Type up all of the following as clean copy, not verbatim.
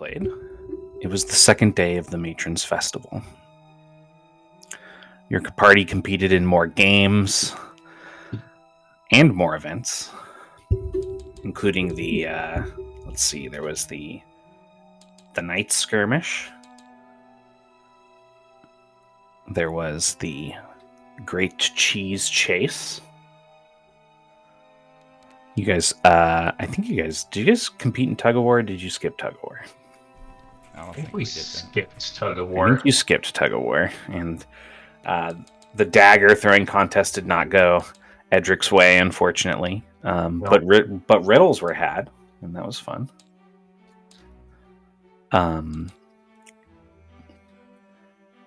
played. It was the second day of the Matron's Festival. Your party competed in more games and more events, including the, there was the Night Skirmish. There was the Great Cheese Chase. You guys, did you guys compete in tug of war? Or did you skip tug of war? I think we skipped tug of I war. think you skipped tug of war, and the dagger throwing contest did not go Edric's way, unfortunately. But riddles were had, and that was fun.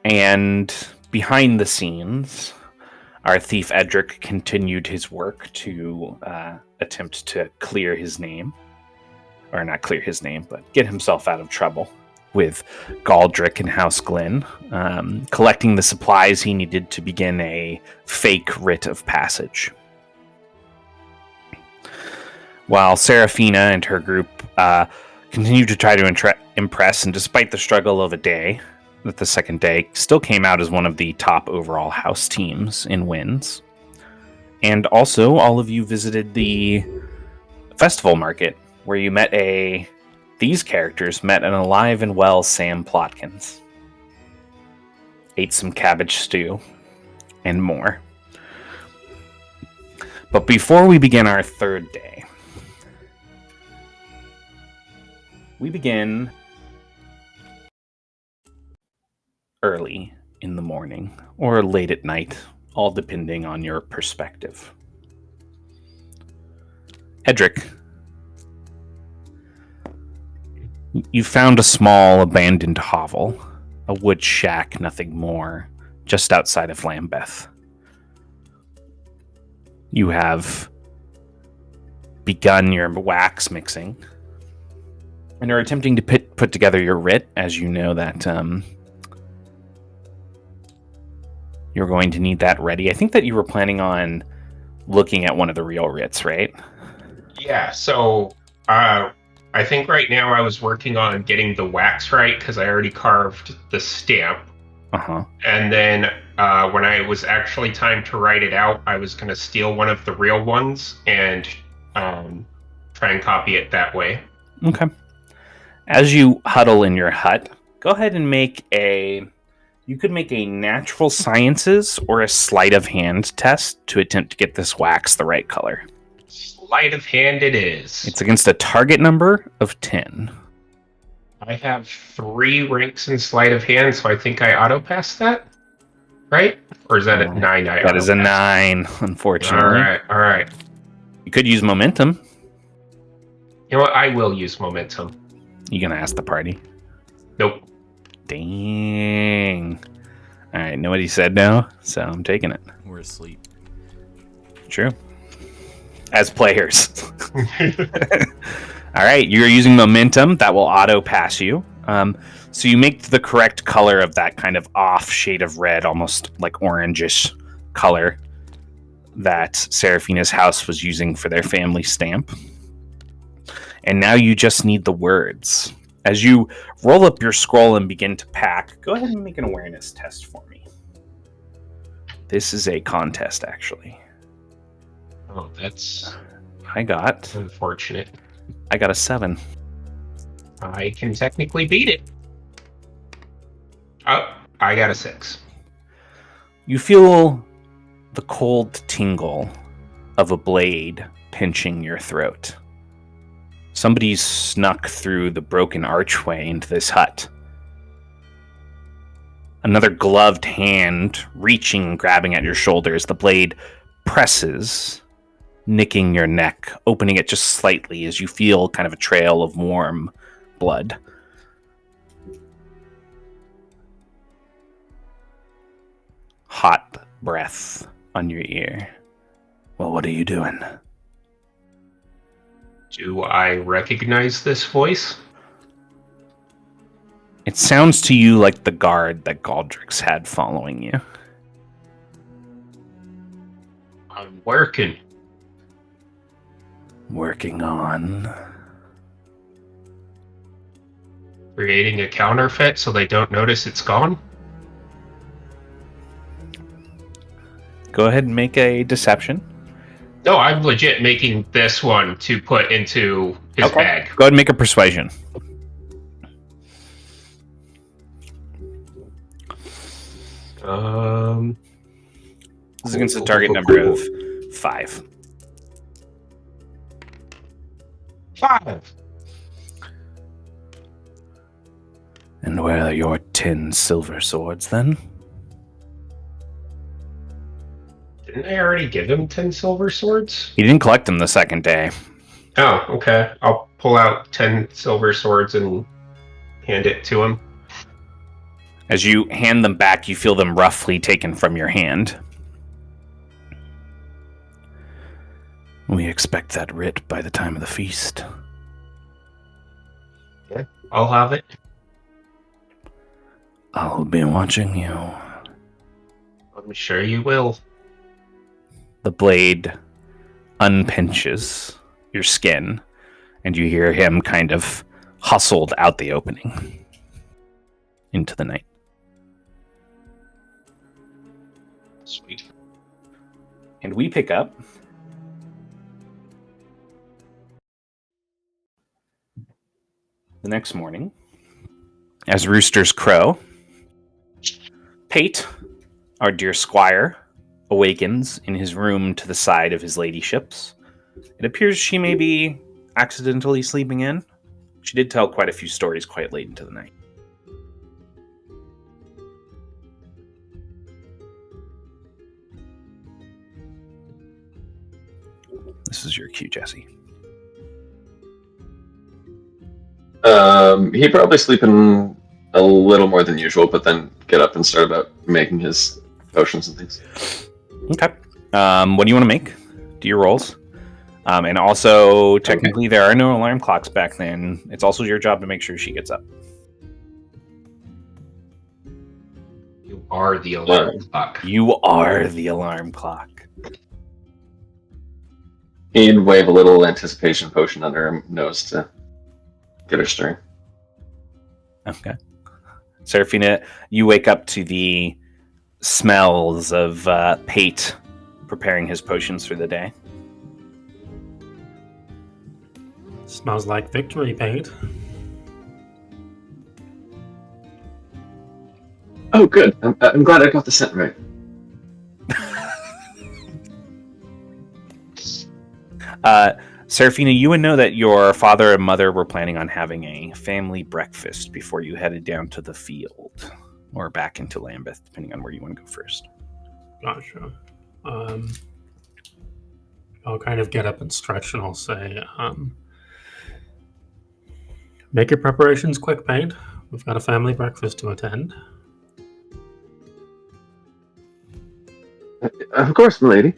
And behind the scenes, our thief Edric continued his work to attempt to clear his name. Or not clear his name, but get himself out of trouble with Galdric and House Glynn, collecting the supplies he needed to begin a fake writ of passage. While Seraphina and her group continued to try to impress, and despite the struggle of a day, that the second day still came out as one of the top overall house teams in wins. And also, all of you visited the festival market, where you met these characters met an alive and well Sam Plotkins. Ate some cabbage stew, and more. But before we begin our third day, we begin early in the morning, or late at night, all depending on your perspective. Edric, you found a small abandoned hovel, a wood shack, nothing more, just outside of Lambeth. You have begun your wax mixing and are attempting to put together your writ, as you know that you're going to need that ready. I think that you were planning on looking at one of the real writs, right? Yeah, so I think right now I was working on getting the wax right because I already carved the stamp. Uh-huh. And then when I was actually time to write it out, I was going to steal one of the real ones and try and copy it that way. Okay. As you huddle in your hut, go ahead and you could make a natural sciences or a sleight of hand test to attempt to get this wax the right color. Sleight of hand it is. It's against a target number of 10. I have 3 ranks in sleight of hand, so I think I auto-pass that? Right? Or is that a 9? That is a 9, unfortunately. All right. You could use momentum. You know what? I will use momentum. You gonna ask the party? Nope. Dang. All right, nobody said no, so I'm taking it. We're asleep. True. As players. All right, you're using momentum. That will auto-pass you. So you make the correct color of that kind of off shade of red, almost like orangish color that Seraphina's house was using for their family stamp. And now you just need the words. As you roll up your scroll and begin to pack, go ahead and make an awareness test for me. This is a contest, actually. Oh, that's unfortunate. I got a 7. I can technically beat it. Oh, I got a 6. You feel the cold tingle of a blade pinching your throat. Somebody's snuck through the broken archway into this hut. Another gloved hand reaching, grabbing at your shoulder as the blade presses, nicking your neck, opening it just slightly as you feel kind of a trail of warm blood. Hot breath on your ear. Well, what are you doing? Do I recognize this voice? It sounds to you like the guard that Galdric's had following you. I'm working. Working on... creating a counterfeit so they don't notice it's gone? Go ahead and make a deception. No, I'm legit making this one to put into his bag. Go ahead and make a persuasion. This is against a target number of 5. 5. And where are your 10 silver swords, then? Didn't I already give him 10 silver swords? He didn't collect them the second day. Oh, okay. I'll pull out 10 silver swords and hand it to him. As you hand them back, you feel them roughly taken from your hand. We expect that writ by the time of the feast. Okay, I'll have it. I'll be watching you. I'm sure you will. The blade unpinches your skin, and you hear him kind of hustled out the opening into the night. Sweet. And we pick up the next morning as roosters crow. Pate, our dear squire, awakens in his room to the side of his ladyships. It appears she may be accidentally sleeping in. She did tell quite a few stories quite late into the night. This is your cue, Jesse. He'd probably sleep in a little more than usual, but then get up and start about making his potions and things. Okay. What do you want to make? Do your rolls. And also, technically, there are no alarm clocks back then. It's also your job to make sure she gets up. You are the alarm clock. You are the alarm clock. He'd wave a little anticipation potion under her nose to get her stirring. Okay. Seraphina, you wake up to the smells of Pate preparing his potions for the day. Smells like victory paint. Oh, good. I'm glad I got the scent right. Seraphina, you would know that your father and mother were planning on having a family breakfast before you headed down to the field or back into Lambeth, depending on where you want to go first. Gotcha. I'll kind of get up and stretch, and I'll say, make your preparations quick, Paint. We've got a family breakfast to attend. Of course, milady.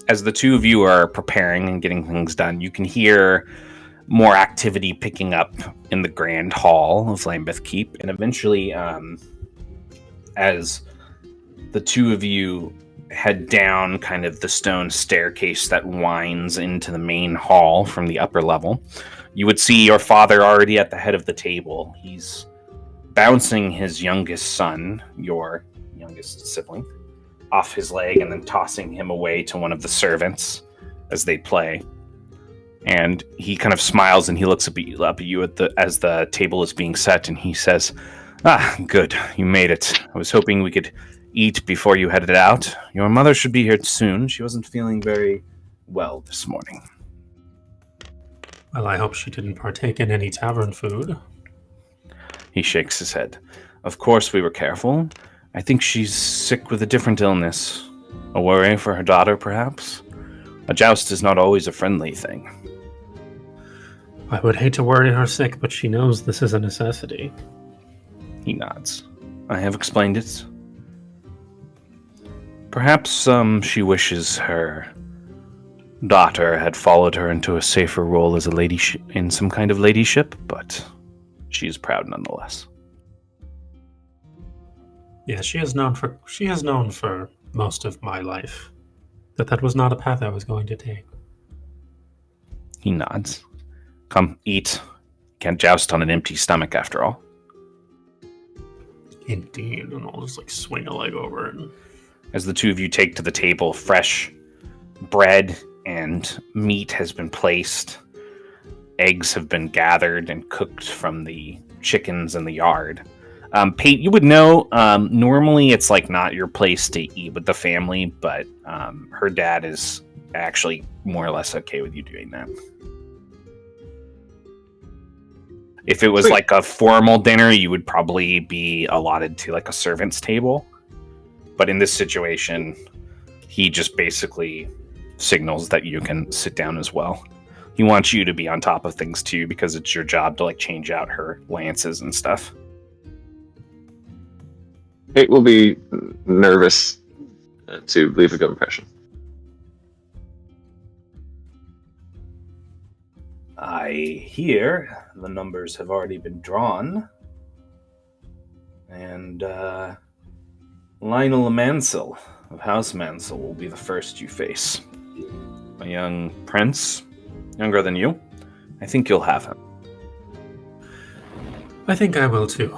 As the two of you are preparing and getting things done, you can hear more activity picking up in the grand hall of Lambeth Keep. And eventually, as the two of you head down kind of the stone staircase that winds into the main hall from the upper level, you would see your father already at the head of the table. He's bouncing his youngest son, your youngest sibling, off his leg and then tossing him away to one of the servants as they play. And he kind of smiles and he looks up at you as the table is being set, and he says, "Ah, good, you made it. I was hoping we could eat before you headed out. Your mother should be here soon. She wasn't feeling very well this morning." Well, I hope she didn't partake in any tavern food. He shakes his head. "Of course we were careful. I think she's sick with a different illness. A worry for her daughter, perhaps? A joust is not always a friendly thing." I would hate to worry her sick, but she knows this is a necessity. He nods. "I have explained it. Perhaps she wishes her daughter had followed her into a safer role as a lady in some kind of ladyship, but she is proud nonetheless." Yeah, she has known for most of my life that was not a path I was going to take. He nods. Come, eat. Can't joust on an empty stomach after all. Indeed, and I'll just swing a leg over and As the two of you take to the table, fresh bread and meat has been placed. Eggs have been gathered and cooked from the chickens in the yard. Pate, you would know, normally it's not your place to eat with the family, but her dad is actually more or less okay with you doing that. If it was Sweet. a formal dinner, you would probably be allotted to a servant's table. But in this situation, he just basically signals that you can sit down as well. He wants you to be on top of things too, because it's your job to change out her lances and stuff. Kate will be nervous to leave a good impression. I hear the numbers have already been drawn. And Lionel Mansell of House Mansell will be the first you face. A young prince, younger than you. I think you'll have him. I think I will too,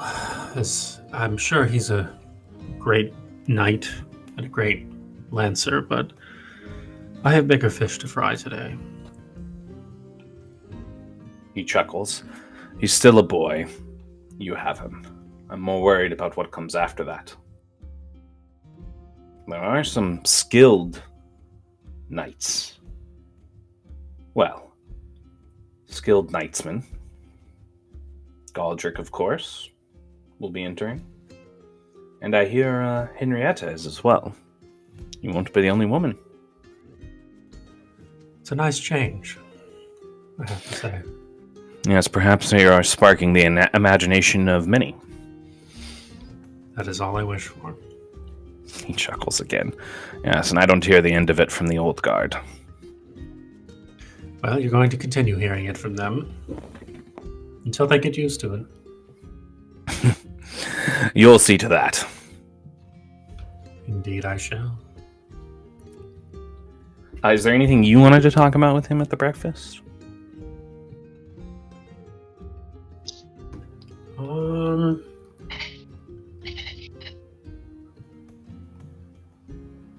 as I'm sure he's a great knight and a great lancer, but I have bigger fish to fry today. He chuckles. He's still a boy. You have him. I'm more worried about what comes after that. There are some skilled knights. Well, skilled knightsmen. Galdric, of course, will be entering. And I hear Henrietta is as well. You won't be the only woman. It's a nice change, I have to say. Yes, perhaps you are sparking the imagination of many. That is all I wish for. He chuckles again. Yes, and I don't hear the end of it from the old guard. Well, you're going to continue hearing it from them until they get used to it. You'll see to that. Indeed, I shall. Is there anything you wanted to talk about with him at the breakfast?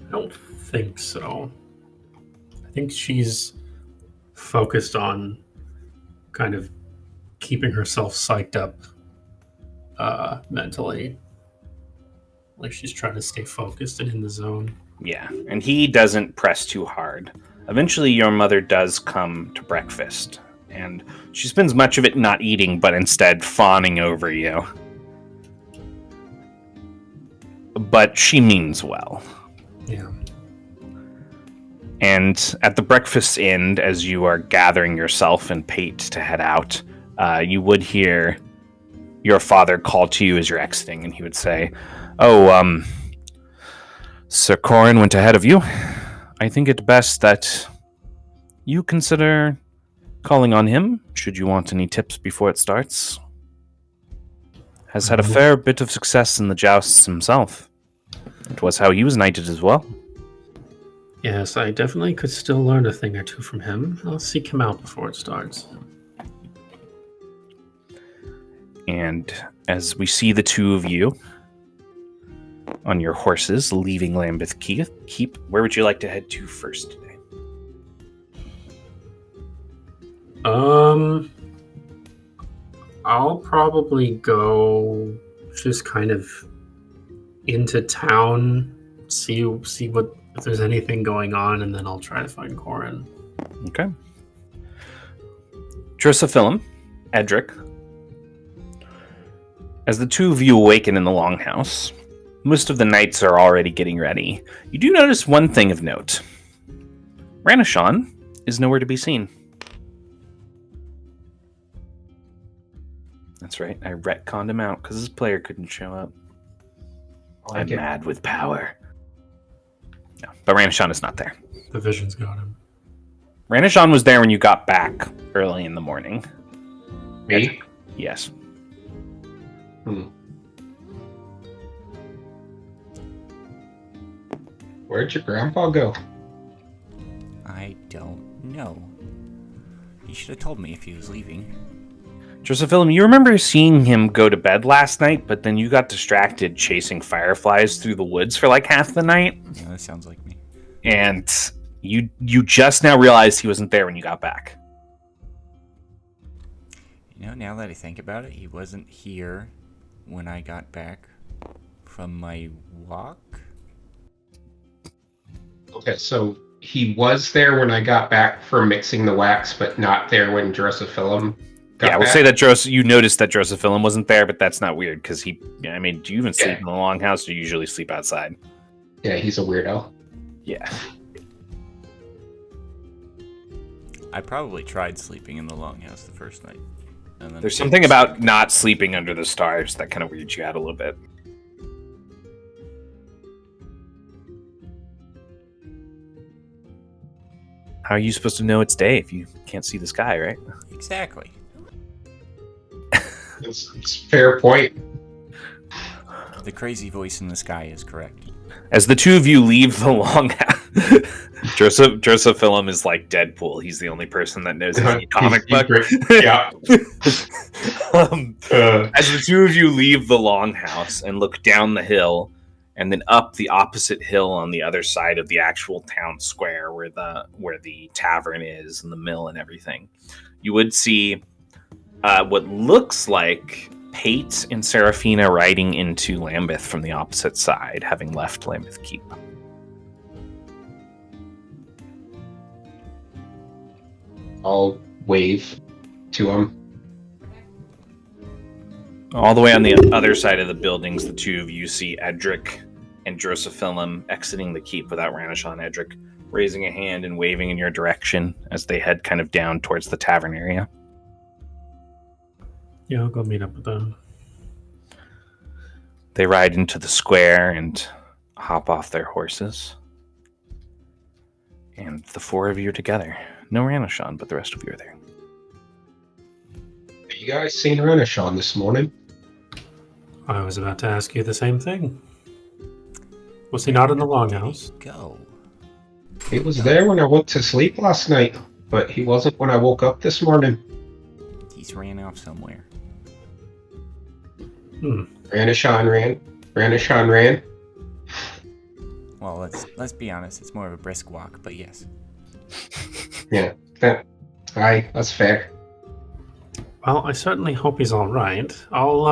I don't think so. I think she's focused on kind of keeping herself psyched up mentally. She's trying to stay focused and in the zone. Yeah, and he doesn't press too hard. Eventually, your mother does come to breakfast, and she spends much of it not eating, but instead fawning over you. But she means well. Yeah. And at the breakfast end, as you are gathering yourself and Pate to head out, you would hear your father call to you as you're exiting, and he would say, "Oh, Sir Corin went ahead of you. I think it best that you consider calling on him, should you want any tips before it starts. Has had a fair bit of success in the jousts himself. It was how he was knighted as well." Yes, I definitely could still learn a thing or two from him. I'll seek him out before it starts. And as we see the two of you on your horses leaving Lambeth Keep, where would you like to head to first today? I'll probably go just kind of into town, see what if there's anything going on, and then I'll try to find Corin. Okay. Drusophyllum, Edric. As the two of you awaken in the longhouse, most of the knights are already getting ready. You do notice one thing of note. Ranishon is nowhere to be seen. That's right, I retconned him out because his player couldn't show up. I'm mad with power. No, but Ranishon is not there. The vision's got him. Ranishon was there when you got back early in the morning. Me? Yes. Where'd your grandpa go? I don't know. He should have told me if he was leaving. Josephilum, you remember seeing him go to bed last night, but then you got distracted chasing fireflies through the woods for like half the night, Yeah, that sounds like me. and you just now realized he wasn't there when you got back. You know, now that I think about it, he wasn't here when I got back from my walk. Okay, so he was there when I got back from mixing the wax, but not there when Drosophilum got Yeah, we'll back. say that you noticed that Josephilum wasn't there, but that's not weird because do you even sleep Yeah. in the longhouse or do you usually sleep outside? Yeah, he's a weirdo. Yeah. I probably tried sleeping in the longhouse the first night. And then There's something about not sleeping under the stars that kind of weirds you out a little bit. How are you supposed to know it's day if you can't see the sky, right? Exactly. It's a fair point. The crazy voice in the sky is correct. As the two of you leave the longhouse, Drosophilum is like Deadpool. He's the only person that knows any comic book. Yeah. As the two of you leave the longhouse and look down the hill and then up the opposite hill on the other side of the actual town square where the tavern is and the mill and everything, you would see what looks like Pate and Seraphina riding into Lambeth from the opposite side, having left Lambeth Keep. I'll wave to him. All the way on the other side of the buildings, the two of you see Edric and Drosophilum exiting the keep without Ranishon. Edric raising a hand and waving in your direction as they head kind of down towards the tavern area. Yeah, I'll go meet up with them. They ride into the square and hop off their horses. And the four of you are together. No Ranishon, but the rest of you are there. You guys seen Ranishon this morning? I was about to ask you the same thing. Was he not in the longhouse? Go. He was there when I went to sleep last night, but he wasn't when I woke up this morning. He's ran off somewhere. Ranishon ran. Well, let's be honest. It's more of a brisk walk, but yes. Yeah. That's fair. Well, I certainly hope he's all right. I'll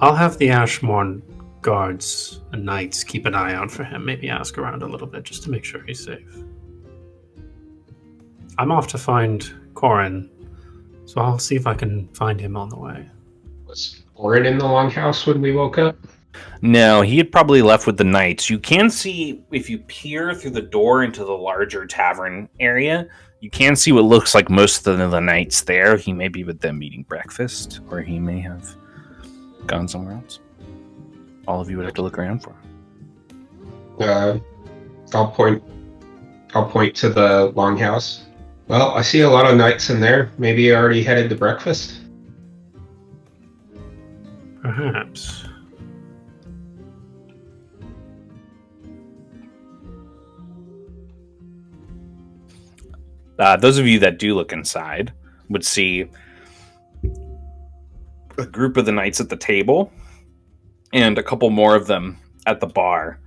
have the Ashmorn guards and knights keep an eye out for him. Maybe ask around a little bit just to make sure he's safe. I'm off to find Corin, so I'll see if I can find him on the way. Was Orin in the longhouse when we woke up? No, he had probably left with the knights. You can see, if you peer through the door into the larger tavern area, you can see what looks like most of the knights there. He may be with them eating breakfast, or he may have gone somewhere else. All of you would have to look around for him. I'll point to the longhouse. Well, I see a lot of knights in there. Maybe you already headed to breakfast? Perhaps. Those of you that do look inside would see a group of the knights at the table and a couple more of them at the bar.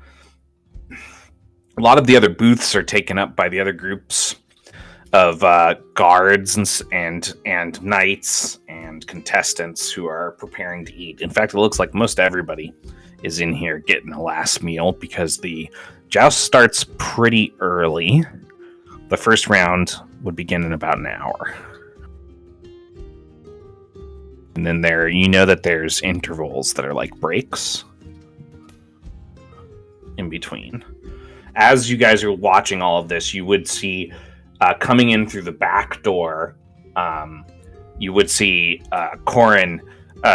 A lot of the other booths are taken up by the other groups of guards and knights and contestants who are preparing to eat. In fact, it looks like most everybody is in here getting a last meal because the joust starts pretty early. The first round would begin in about an hour. And then there's intervals that are like breaks in between. As you guys are watching all of this, you would see coming in through the back door, you would see Corin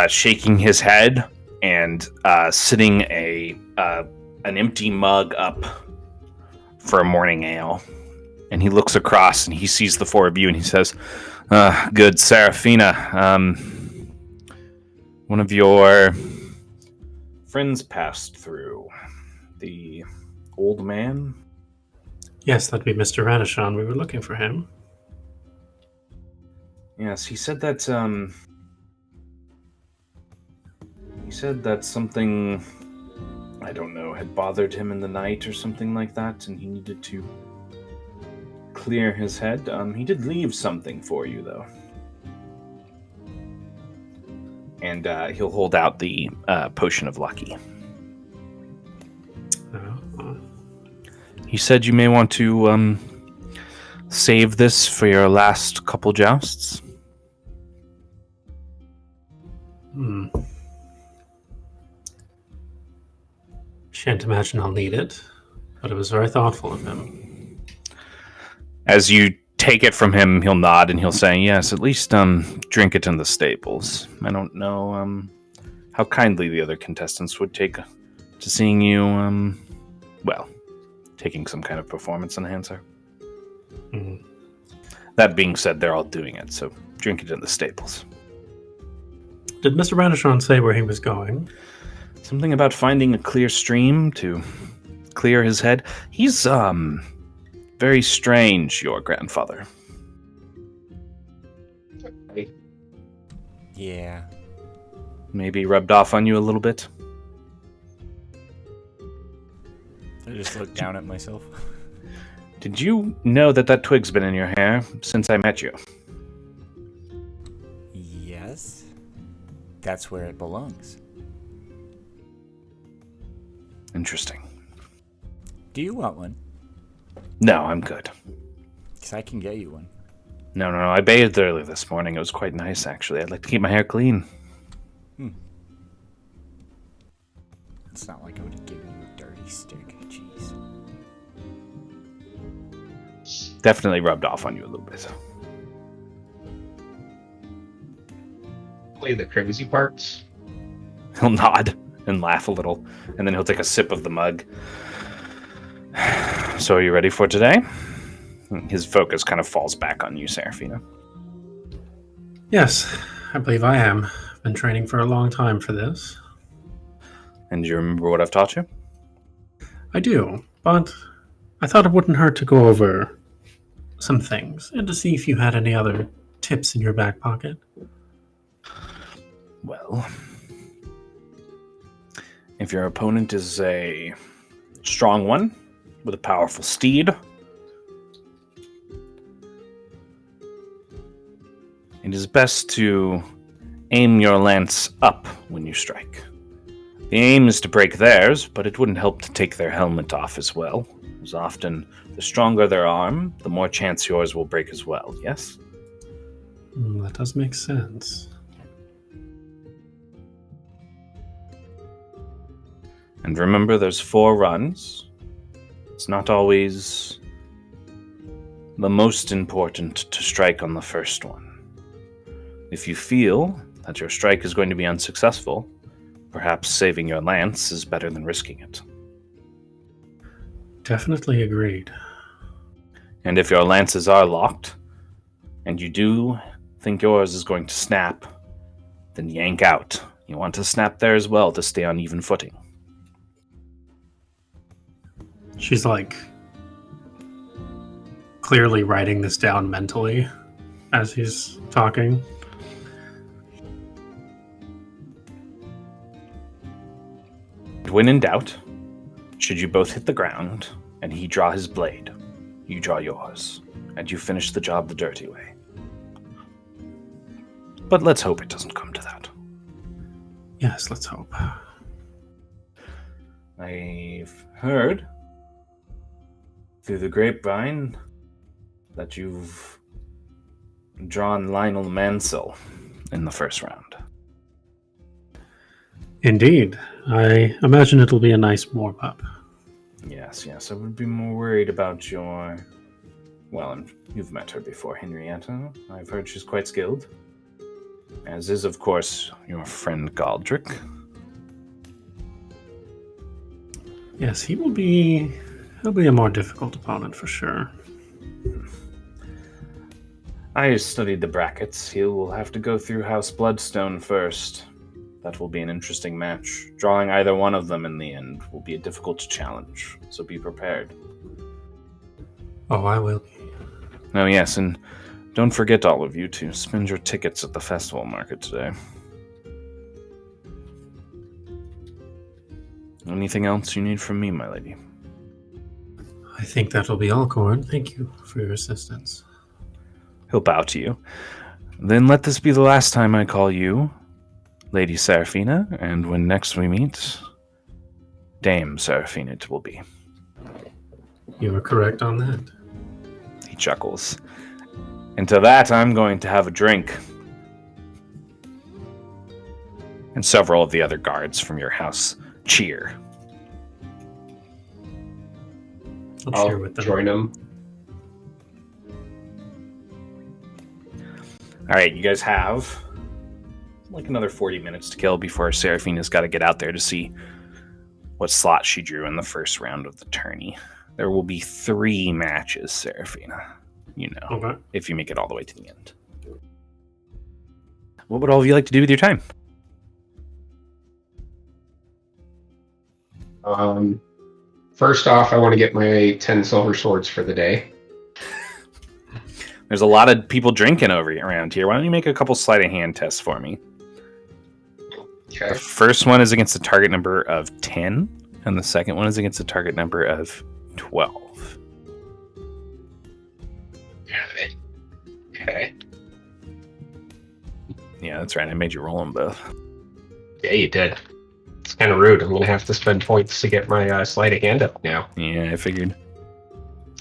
shaking his head and sitting an empty mug up for a morning ale. And he looks across and he sees the four of you and he says, good, Seraphina. One of your friends passed through. The old man? Yes, that'd be Mr. Radishan. We were looking for him. Yes, he said that, something, I don't know, had bothered him in the night or something like that, and he needed to clear his head. He did leave something for you, though. And he'll hold out the Potion of Lucky. He said you may want to save this for your last couple jousts. Shan't imagine I'll need it, but it was very thoughtful of him. As you take it from him, he'll nod and he'll say, yes, at least drink it in the stables. I don't know how kindly the other contestants would take to seeing you, taking some kind of performance enhancer. Mm-hmm. That being said, they're all doing it, so drink it in the stables. Did Mr. Radishan say where he was going? Something about finding a clear stream to clear his head. He's, very strange, your grandfather. Yeah. Maybe rubbed off on you a little bit? I just looked down at myself. Did you know that twig's been in your hair since I met you? Yes. That's where it belongs. Interesting. Do you want one? No, I'm good. Because I can get you one. No. I bathed early this morning. It was quite nice, actually. I'd like to keep my hair clean. It's not like I would give you a dirty stick. Jeez. Definitely rubbed off on you a little bit. Play the crazy parts. He'll nod and laugh a little, and then he'll take a sip of the mug. So are you ready for today? His focus kind of falls back on you, Seraphina. Yes, I believe I am. I've been training for a long time for this. And do you remember what I've taught you? I do, but I thought it wouldn't hurt to go over some things and to see if you had any other tips in your back pocket. Well, if your opponent is a strong one with a powerful steed, it is best to aim your lance up when you strike. The aim is to break theirs, but it wouldn't help to take their helmet off as well, as often the stronger their arm, the more chance yours will break as well, yes? That does make sense. And remember, there's 4 runs. It's not always the most important to strike on the first one. If you feel that your strike is going to be unsuccessful, perhaps saving your lance is better than risking it. Definitely agreed. And if your lances are locked, and you do think yours is going to snap, then yank out. You want to snap there as well to stay on even footing. She's like clearly writing this down mentally as he's talking. When in doubt, should you both hit the ground and he draw his blade, you draw yours, and you finish the job the dirty way. But let's hope it doesn't come to that. Yes, let's hope. I've heard through the grapevine that you've drawn Lionel Mansell in the first round. Indeed. I imagine it'll be a nice warm-up. Yes, I would be more worried about your... Well, and you've met her before, Henrietta. I've heard she's quite skilled. As is, of course, your friend Galdrick. Yes, he'll be a more difficult opponent for sure. I studied the brackets. He will have to go through House Bloodstone first. That will be an interesting match. Drawing either one of them in the end will be a difficult challenge, so be prepared. Oh, I will be. Oh, yes, and don't forget, all of you, to spend your tickets at the festival market today. Anything else you need from me, my lady? I think that'll be all, Corin. Thank you for your assistance. He'll bow to you. Then let this be the last time I call you Lady Seraphina, and when next we meet, Dame Seraphina it will be. You were correct on that. He chuckles. And to that, I'm going to have a drink. And several of the other guards from your house cheer. I'll share with them. Join them. All right, you guys have like another 40 minutes to kill before Seraphina's got to get out there to see what slot she drew in the first round of the tourney. There will be 3 matches, Seraphina. You know, Okay. if you make it all the way to the end. What would all of you like to do with your time? First off, I want to get my 10 silver swords for the day. There's a lot of people drinking around here. Why don't you make a couple sleight of hand tests for me? Okay. The first one is against a target number of 10, and the second one is against a target number of 12. Okay. Yeah, that's right. I made you roll them both. Yeah, you did. It's kind of rude. I'm going to have to spend points to get my sleight of hand up now. Yeah, I figured.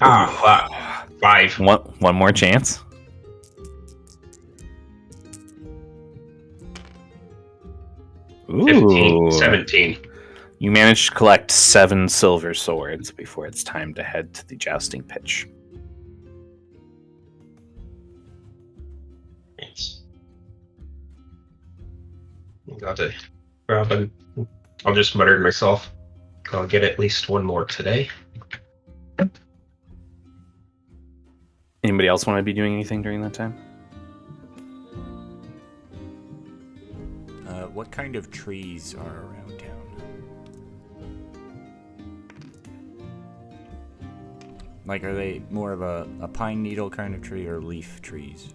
Ah, 5. One more chance. Ooh. 15, 17. You managed to collect 7 silver swords before it's time to head to the jousting pitch. Yes. Got to grab and I'll just mutter to myself, I'll get at least one more today. Anybody else want to be doing anything during that time? What kind of trees are around town? Like, are they more of a pine needle kind of tree or leaf trees?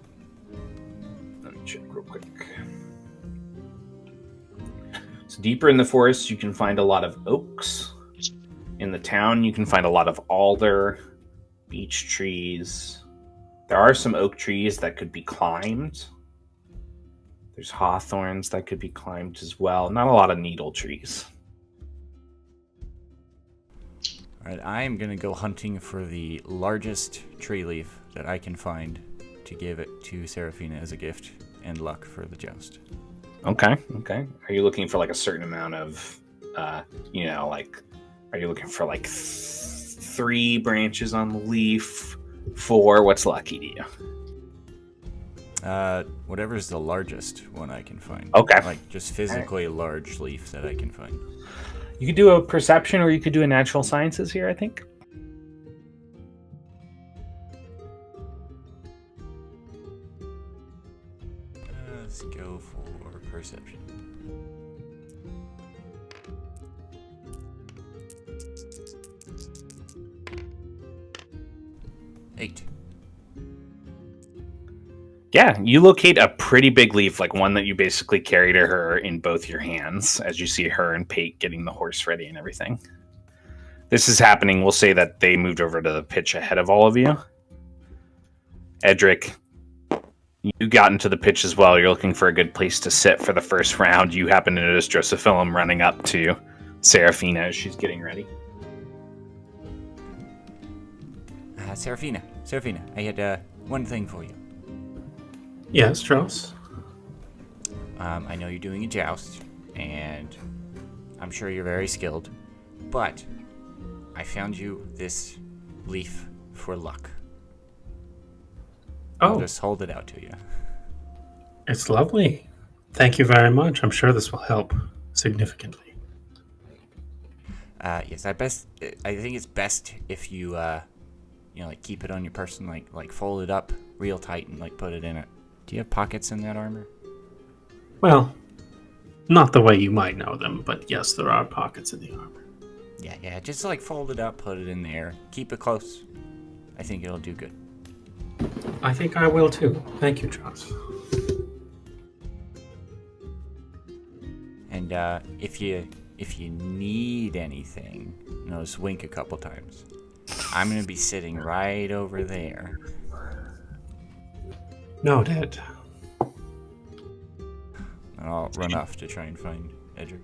Let me check real quick. So deeper in the forest, you can find a lot of oaks. In the town, you can find a lot of alder, beech trees. There are some oak trees that could be climbed. There's hawthorns that could be climbed as well. Not a lot of needle trees. Alright, I am going to go hunting for the largest tree leaf that I can find to give it to Seraphina as a gift and luck for the joust. Okay. Are you looking for like a certain amount of, like, are you looking for like 3 branches on the leaf? 4? What's lucky to you? Whatever's the largest one I can find. Okay. Like, just physically large leaf that I can find. You could do a perception or you could do a natural sciences here, I think. Let's go for perception. Eight. Yeah, you locate a pretty big leaf, like one that you basically carry to her in both your hands as you see her and Pate getting the horse ready and everything. This is happening. We'll say that they moved over to the pitch ahead of all of you. Edric, you got into the pitch as well. You're looking for a good place to sit for the first round. You happen to notice Drosophilum running up to Seraphina as she's getting ready. Seraphina, I had one thing for you. Yes, Charles. I know you're doing a joust, and I'm sure you're very skilled, but I found you this leaf for luck. I'll just hold it out to you. It's lovely. Thank you very much. I'm sure this will help significantly. Yes, I think it's best if you, like keep it on your person, like fold it up real tight and like put it in it. Do you have pockets in that armor? Well, not the way you might know them, but yes, there are pockets in the armor. Yeah, just like fold it up, put it in there, keep it close. I think it'll do good. I think I will too. Thank you, Joust. And if you need anything, just wink a couple times. I'm gonna be sitting right over there. Noted. And I'll run off to try and find Edric.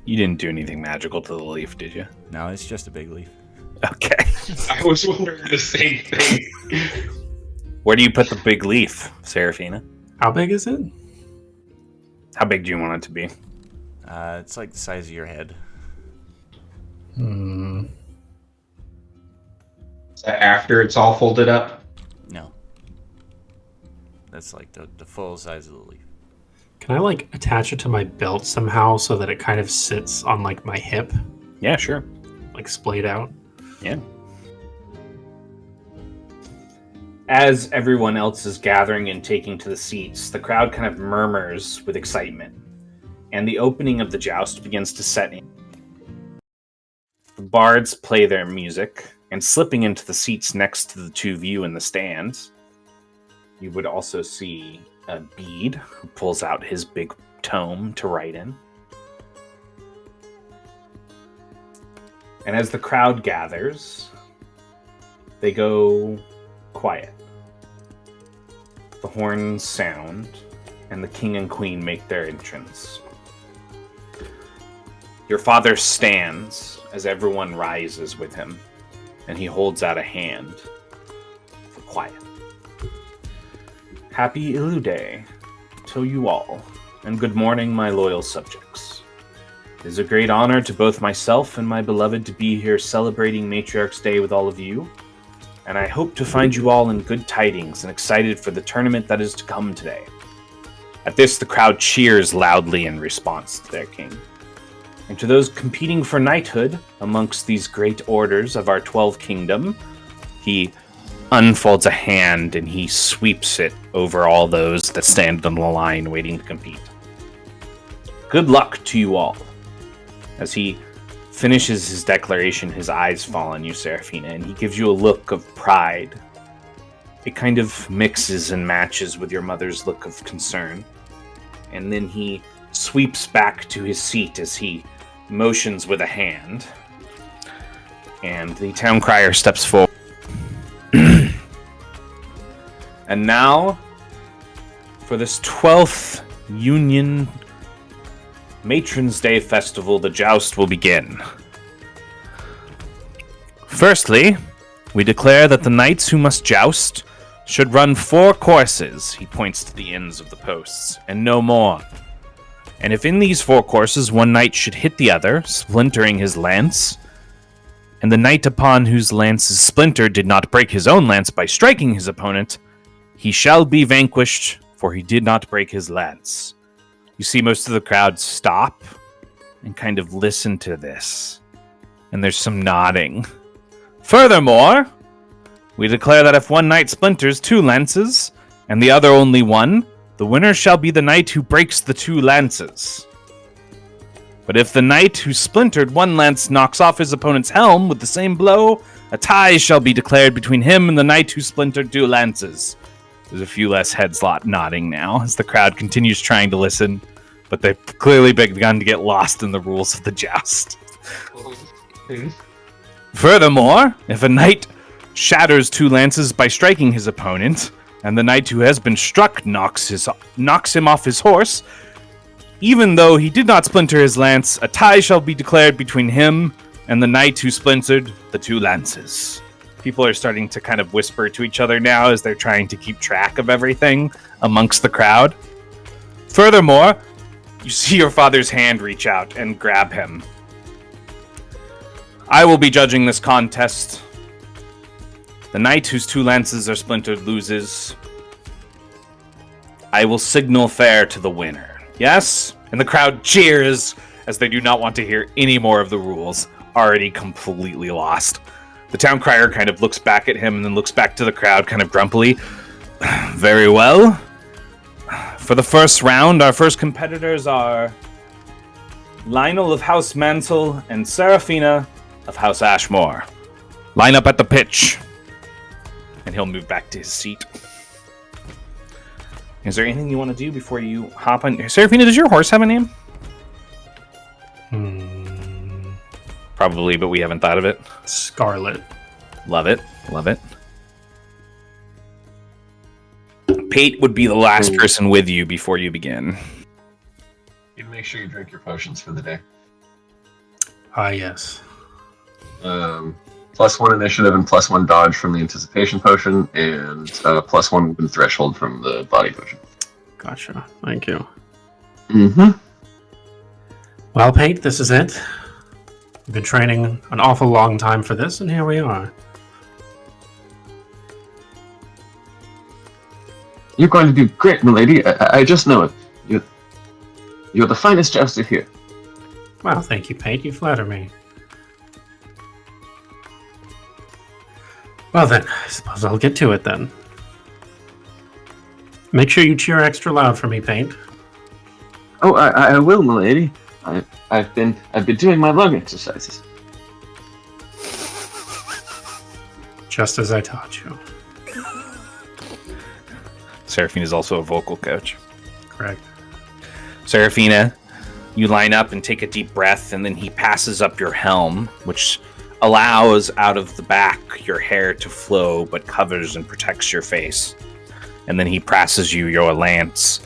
You didn't do anything magical to the leaf, did you? No, it's just a big leaf. Okay. I was wondering the same thing. Where do you put the big leaf, Seraphina? How big is it? How big do you want it to be? It's like the size of your head. Is that after it's all folded up? No. That's like the full size of the leaf. Can I attach it to my belt somehow so that it kind of sits on my hip, Yeah, sure. splayed out? Yeah. As everyone else is gathering and taking to the seats, the crowd kind of murmurs with excitement, and the opening of the joust begins to set in. The bards play their music, and slipping into the seats next to the two of you in the stands, you would also see a bead who pulls out his big tome to write in. And as the crowd gathers, they go quiet. The horns sound, and the king and queen make their entrance. Your father stands as everyone rises with him, and he holds out a hand for quiet. Happy Ilude to you all, and good morning, my loyal subjects. It is a great honor to both myself and my beloved to be here celebrating Matriarch's Day with all of you, and I hope to find you all in good tidings and excited for the tournament that is to come today. At this, the crowd cheers loudly in response to their king. And to those competing for knighthood amongst these great orders of our 12 kingdom, he unfolds a hand and he sweeps it over all those that stand on the line waiting to compete. Good luck to you all. As he finishes his declaration, his eyes fall on you, Seraphina, and he gives you a look of pride. It kind of mixes and matches with your mother's look of concern. And then he sweeps back to his seat as he motions with a hand. And the town crier steps forward. And now, for this 12th Union Matron's Day Festival, the joust will begin. Firstly, we declare that the knights who must joust should run 4 courses, he points to the ends of the posts, and no more. And if in these 4 courses one knight should hit the other, splintering his lance, and the knight upon whose lance is splintered did not break his own lance by striking his opponent, he shall be vanquished, for he did not break his lance. You see most of the crowd stop and kind of listen to this. And there's some nodding. Furthermore, we declare that if one knight splinters 2 lances, and the other only 1, the winner shall be the knight who breaks the 2 lances. But if the knight who splintered 1 lance knocks off his opponent's helm with the same blow, a tie shall be declared between him and the knight who splintered 2 lances. There's a few less heads nodding now as the crowd continues trying to listen, but they've clearly begun to get lost in the rules of the joust. Furthermore, if a knight shatters 2 lances by striking his opponent, and the knight who has been struck knocks him off his horse, even though he did not splinter his lance, a tie shall be declared between him and the knight who splintered the 2 lances. People are starting to kind of whisper to each other now as they're trying to keep track of everything amongst the crowd. Furthermore, you see your father's hand reach out and grab him. I will be judging this contest. The knight whose 2 lances are splintered loses. I will signal fair to the winner. Yes? And the crowd cheers as they do not want to hear any more of the rules, already completely lost. The town crier kind of looks back at him and then looks back to the crowd kind of grumpily. Very well. For the first round, our first competitors are Lionel of House Mansell and Seraphina of House Ashmore. Line up at the pitch. he'll move back to his seat. Is there anything you want to do before you hop on? Seraphina, does your horse have a name? Probably, but we haven't thought of it. Scarlet. Love it. Love it. Pate would be the last person with you before you begin. You make sure you drink your potions for the day. Yes. +1 initiative and +1 dodge from the anticipation potion, and +1 win threshold from the body potion. Gotcha. Thank you. Mm-hmm. Well, Pate, this is it. We've been training an awful long time for this, and here we are. You're going to do great, milady. I just know it. You're the finest jouster here. Well, thank you, Pate. You flatter me. Well then, I suppose I'll get to it then. Make sure you cheer extra loud for me, Pate. Oh, I will, milady. I've been doing my lung exercises. Just as I taught you. Seraphina is also a vocal coach. Correct. Seraphina, you line up and take a deep breath, and then he passes up your helm, which allows out of the back your hair to flow, but covers and protects your face. And then he passes you your lance.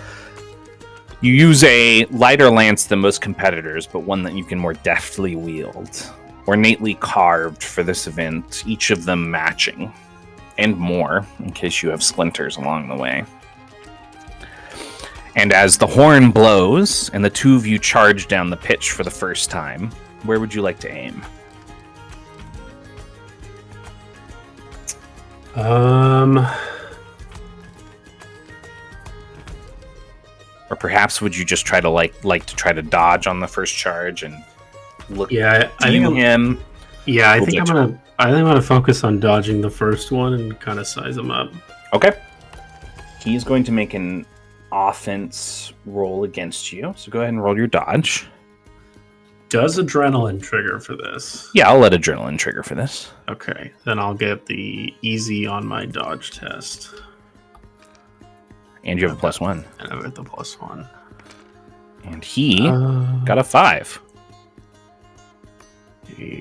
You use a lighter lance than most competitors, but one that you can more deftly wield. Ornately carved for this event, each of them matching. And more, in case you have splinters along the way. And as the horn blows, and the two of you charge down the pitch for the first time, where would you like to aim? Or perhaps would you just try to like to try to dodge on the first charge and look I think him? Yeah, I think I'm gonna focus on dodging the first one and kind of size him up. Okay. He's going to make an offense roll against you. So go ahead and roll your dodge. Does adrenaline trigger for this? Yeah, I'll let adrenaline trigger for this. Okay, then I'll get the easy on my dodge test. And you have a +1. And I've got the +1. And he got a 5.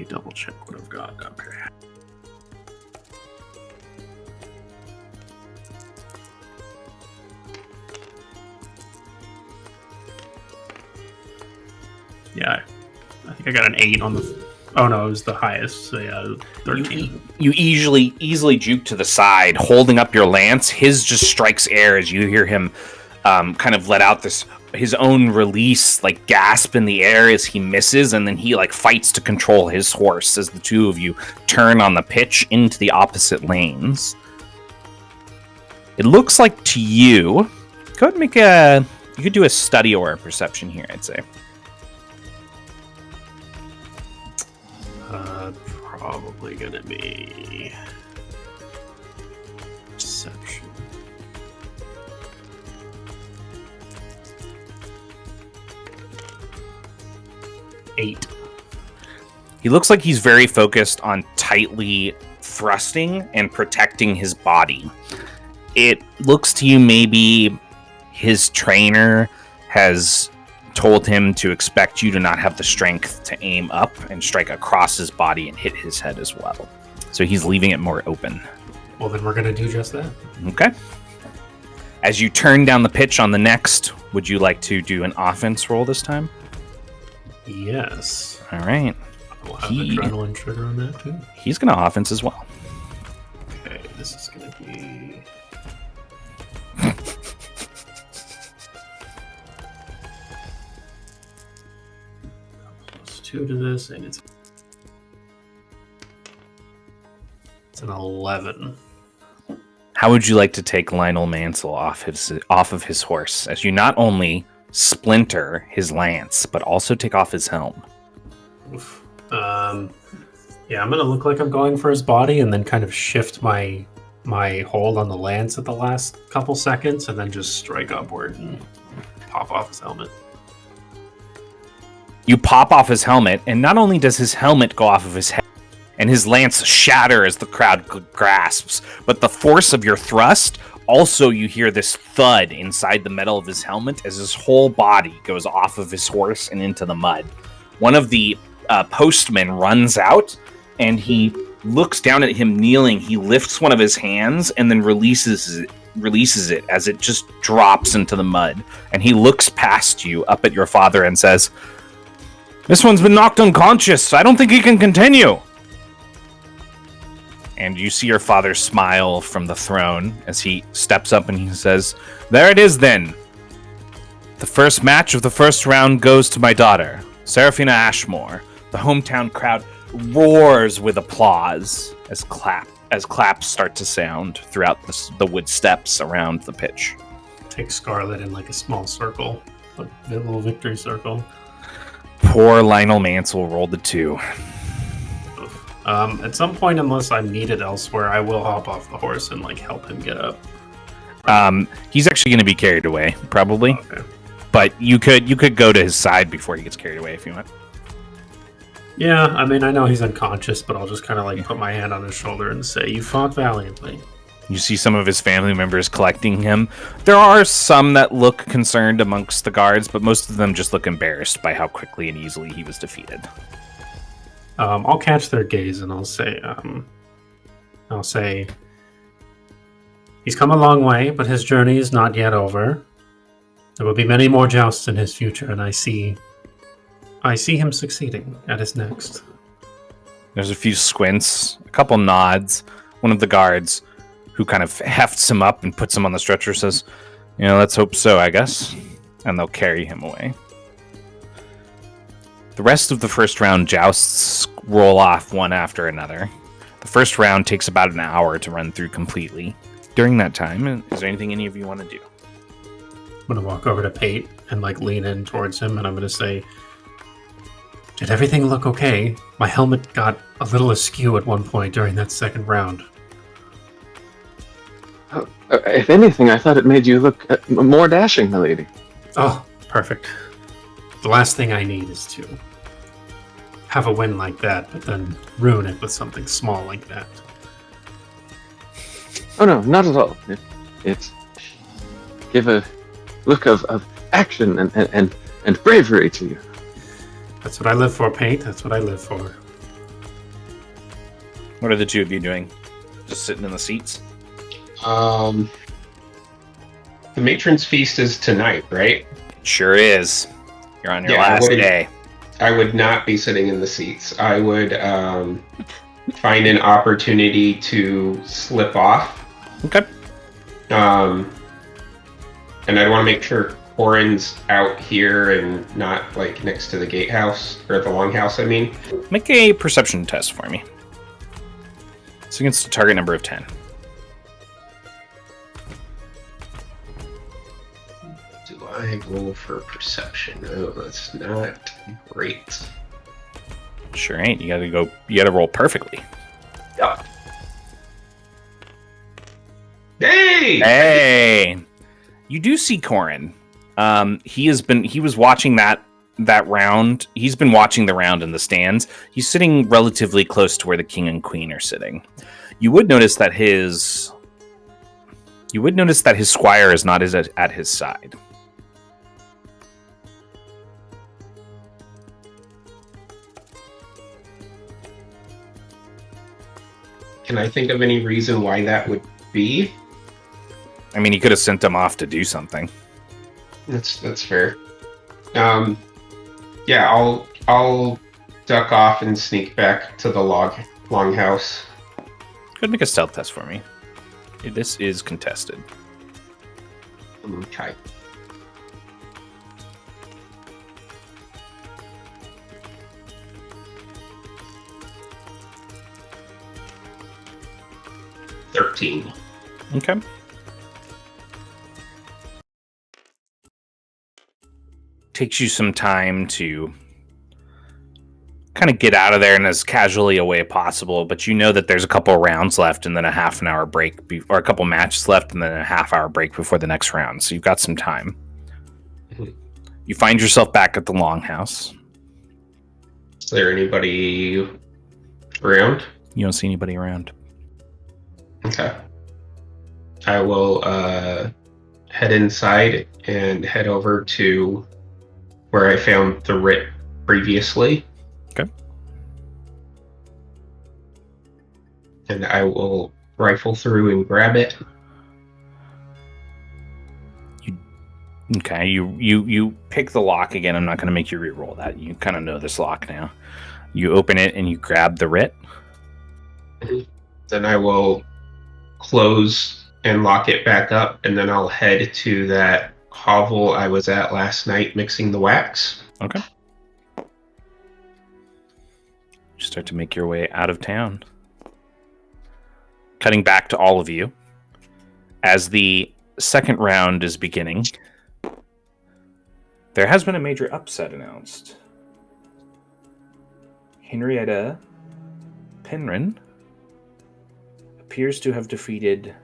Double check what I've got. Okay. Yeah, I think I got an 8 on the. Oh no, it was the highest. So yeah, 13. You easily juke to the side, holding up your lance. His just strikes air as you hear him kind of let out his own release, like gasp in the air as he misses, and then he like fights to control his horse as the two of you turn on the pitch into the opposite lanes. It looks like to you. Go ahead and make you could do a study or a perception here, I'd say. Probably gonna be perception. Eight. He looks like he's very focused on tightly thrusting and protecting his body. It looks to you maybe his trainer has told him to expect you to not have the strength to aim up and strike across his body and hit his head as well. So he's leaving it more open. Well, then we're going to do just that. Okay. As you turn down the pitch on the next, would you like to do an offense roll this time? Yes. All right. We'll have adrenaline trigger on that too. He's going to offense as well. Okay, this is going to be... +2 to this, and it's an 11. How would you like to take Lionel Mansell off of his horse, as you not only splinter his lance, but also take off his helm? Oof. Yeah, I'm gonna look like I'm going for his body, and then kind of shift my hold on the lance at the last couple seconds, and then just strike upward and pop off his helmet. You pop off his helmet, and not only does his helmet go off of his head and his lance shatter as the crowd grasps. But the force of your thrust, also you hear this thud inside the metal of his helmet as his whole body goes off of his horse and into the mud. One of the postmen runs out, and he looks down at him kneeling. He lifts one of his hands and then releases it as it just drops into the mud. And he looks past you up at your father and says, "This one's been knocked unconscious. I don't think he can continue." And you see your father smile from the throne as he steps up and he says, "There it is then. The first match of the first round goes to my daughter, Seraphina Ashmore." The hometown crowd roars with applause as claps start to sound throughout the wood steps around the pitch. Take Scarlet in like a small circle, a little victory circle. Poor Lionel Mansell rolled the 2. At some point, unless I'm needed elsewhere, I will hop off the horse and like help him get up. He's actually going to be carried away, probably. Okay. But you could go to his side before he gets carried away if you want. Yeah, I mean, I know he's unconscious, but I'll just kind of like put my hand on his shoulder and say, "You fought valiantly." You see some of his family members collecting him. There are some that look concerned amongst the guards, but most of them just look embarrassed by how quickly and easily he was defeated. I'll catch their gaze and I'll say, "He's come a long way, but his journey is not yet over. There will be many more jousts in his future, and I see him succeeding at his next." There's a few squints, a couple nods. One of the guards, who kind of hefts him up and puts him on the stretcher, says, "Let's hope so, I guess." And they'll carry him away. The rest of the first round jousts roll off one after another. The first round takes about an hour to run through completely. During that time, is there anything any of you want to do? I'm gonna walk over to Pate and like lean in towards him, and I'm gonna say, "Did everything look okay? My helmet got a little askew at one point during that second round." If anything, I thought it made you look more dashing, milady. Oh, perfect. The last thing I need is to have a win like that, but then ruin it with something small like that. Oh no, not at all. It's give a look of action and bravery to you. That's what I live for, Paint. That's what I live for. What are the two of you doing? Just sitting in the seats? The Matron's Feast is tonight, right? Sure is. You're on your Yeah, last day. I would not be sitting in the seats. I would find an opportunity to slip off. Okay. And I'd want to make sure Corin's out here and not like next to the gatehouse or the longhouse, I mean. Make a perception test for me. It's against a target number of 10. Do I roll for perception? Oh, that's not great. Sure ain't. You gotta roll perfectly. Yeah. Hey! Hey! You do see Corin. He was watching that round. He's been watching the round in the stands. He's sitting relatively close to where the king and queen are sitting. You would notice that his squire is not at his side. Can I think of any reason why that would be? I mean, he could have sent him off to do something. That's fair. Yeah, I'll duck off and sneak back to the longhouse. Go ahead and make a stealth test for me. This is contested. Okay. $13. Okay. Takes you some time to kind of get out of there in as casually a way possible, but you know that there's a couple rounds left and then a half an hour break, or a couple matches left and then a half-hour break before the next round, so you've got some time. Mm-hmm. You find yourself back at the longhouse. Is there anybody around? You don't see anybody around. Okay. I will head inside and head over to where I found the writ previously. Okay. And I will rifle through and grab it. Okay, you pick the lock again. I'm not going to make you re-roll that. You kind of know this lock now. You open it and you grab the writ. Then I will close and lock it back up, and then I'll head to that hovel I was at last night mixing the wax. Okay. You start to make your way out of town. Cutting back to all of you. As the second round is beginning, there has been a major upset announced. Henrietta Penryn appears to have defeated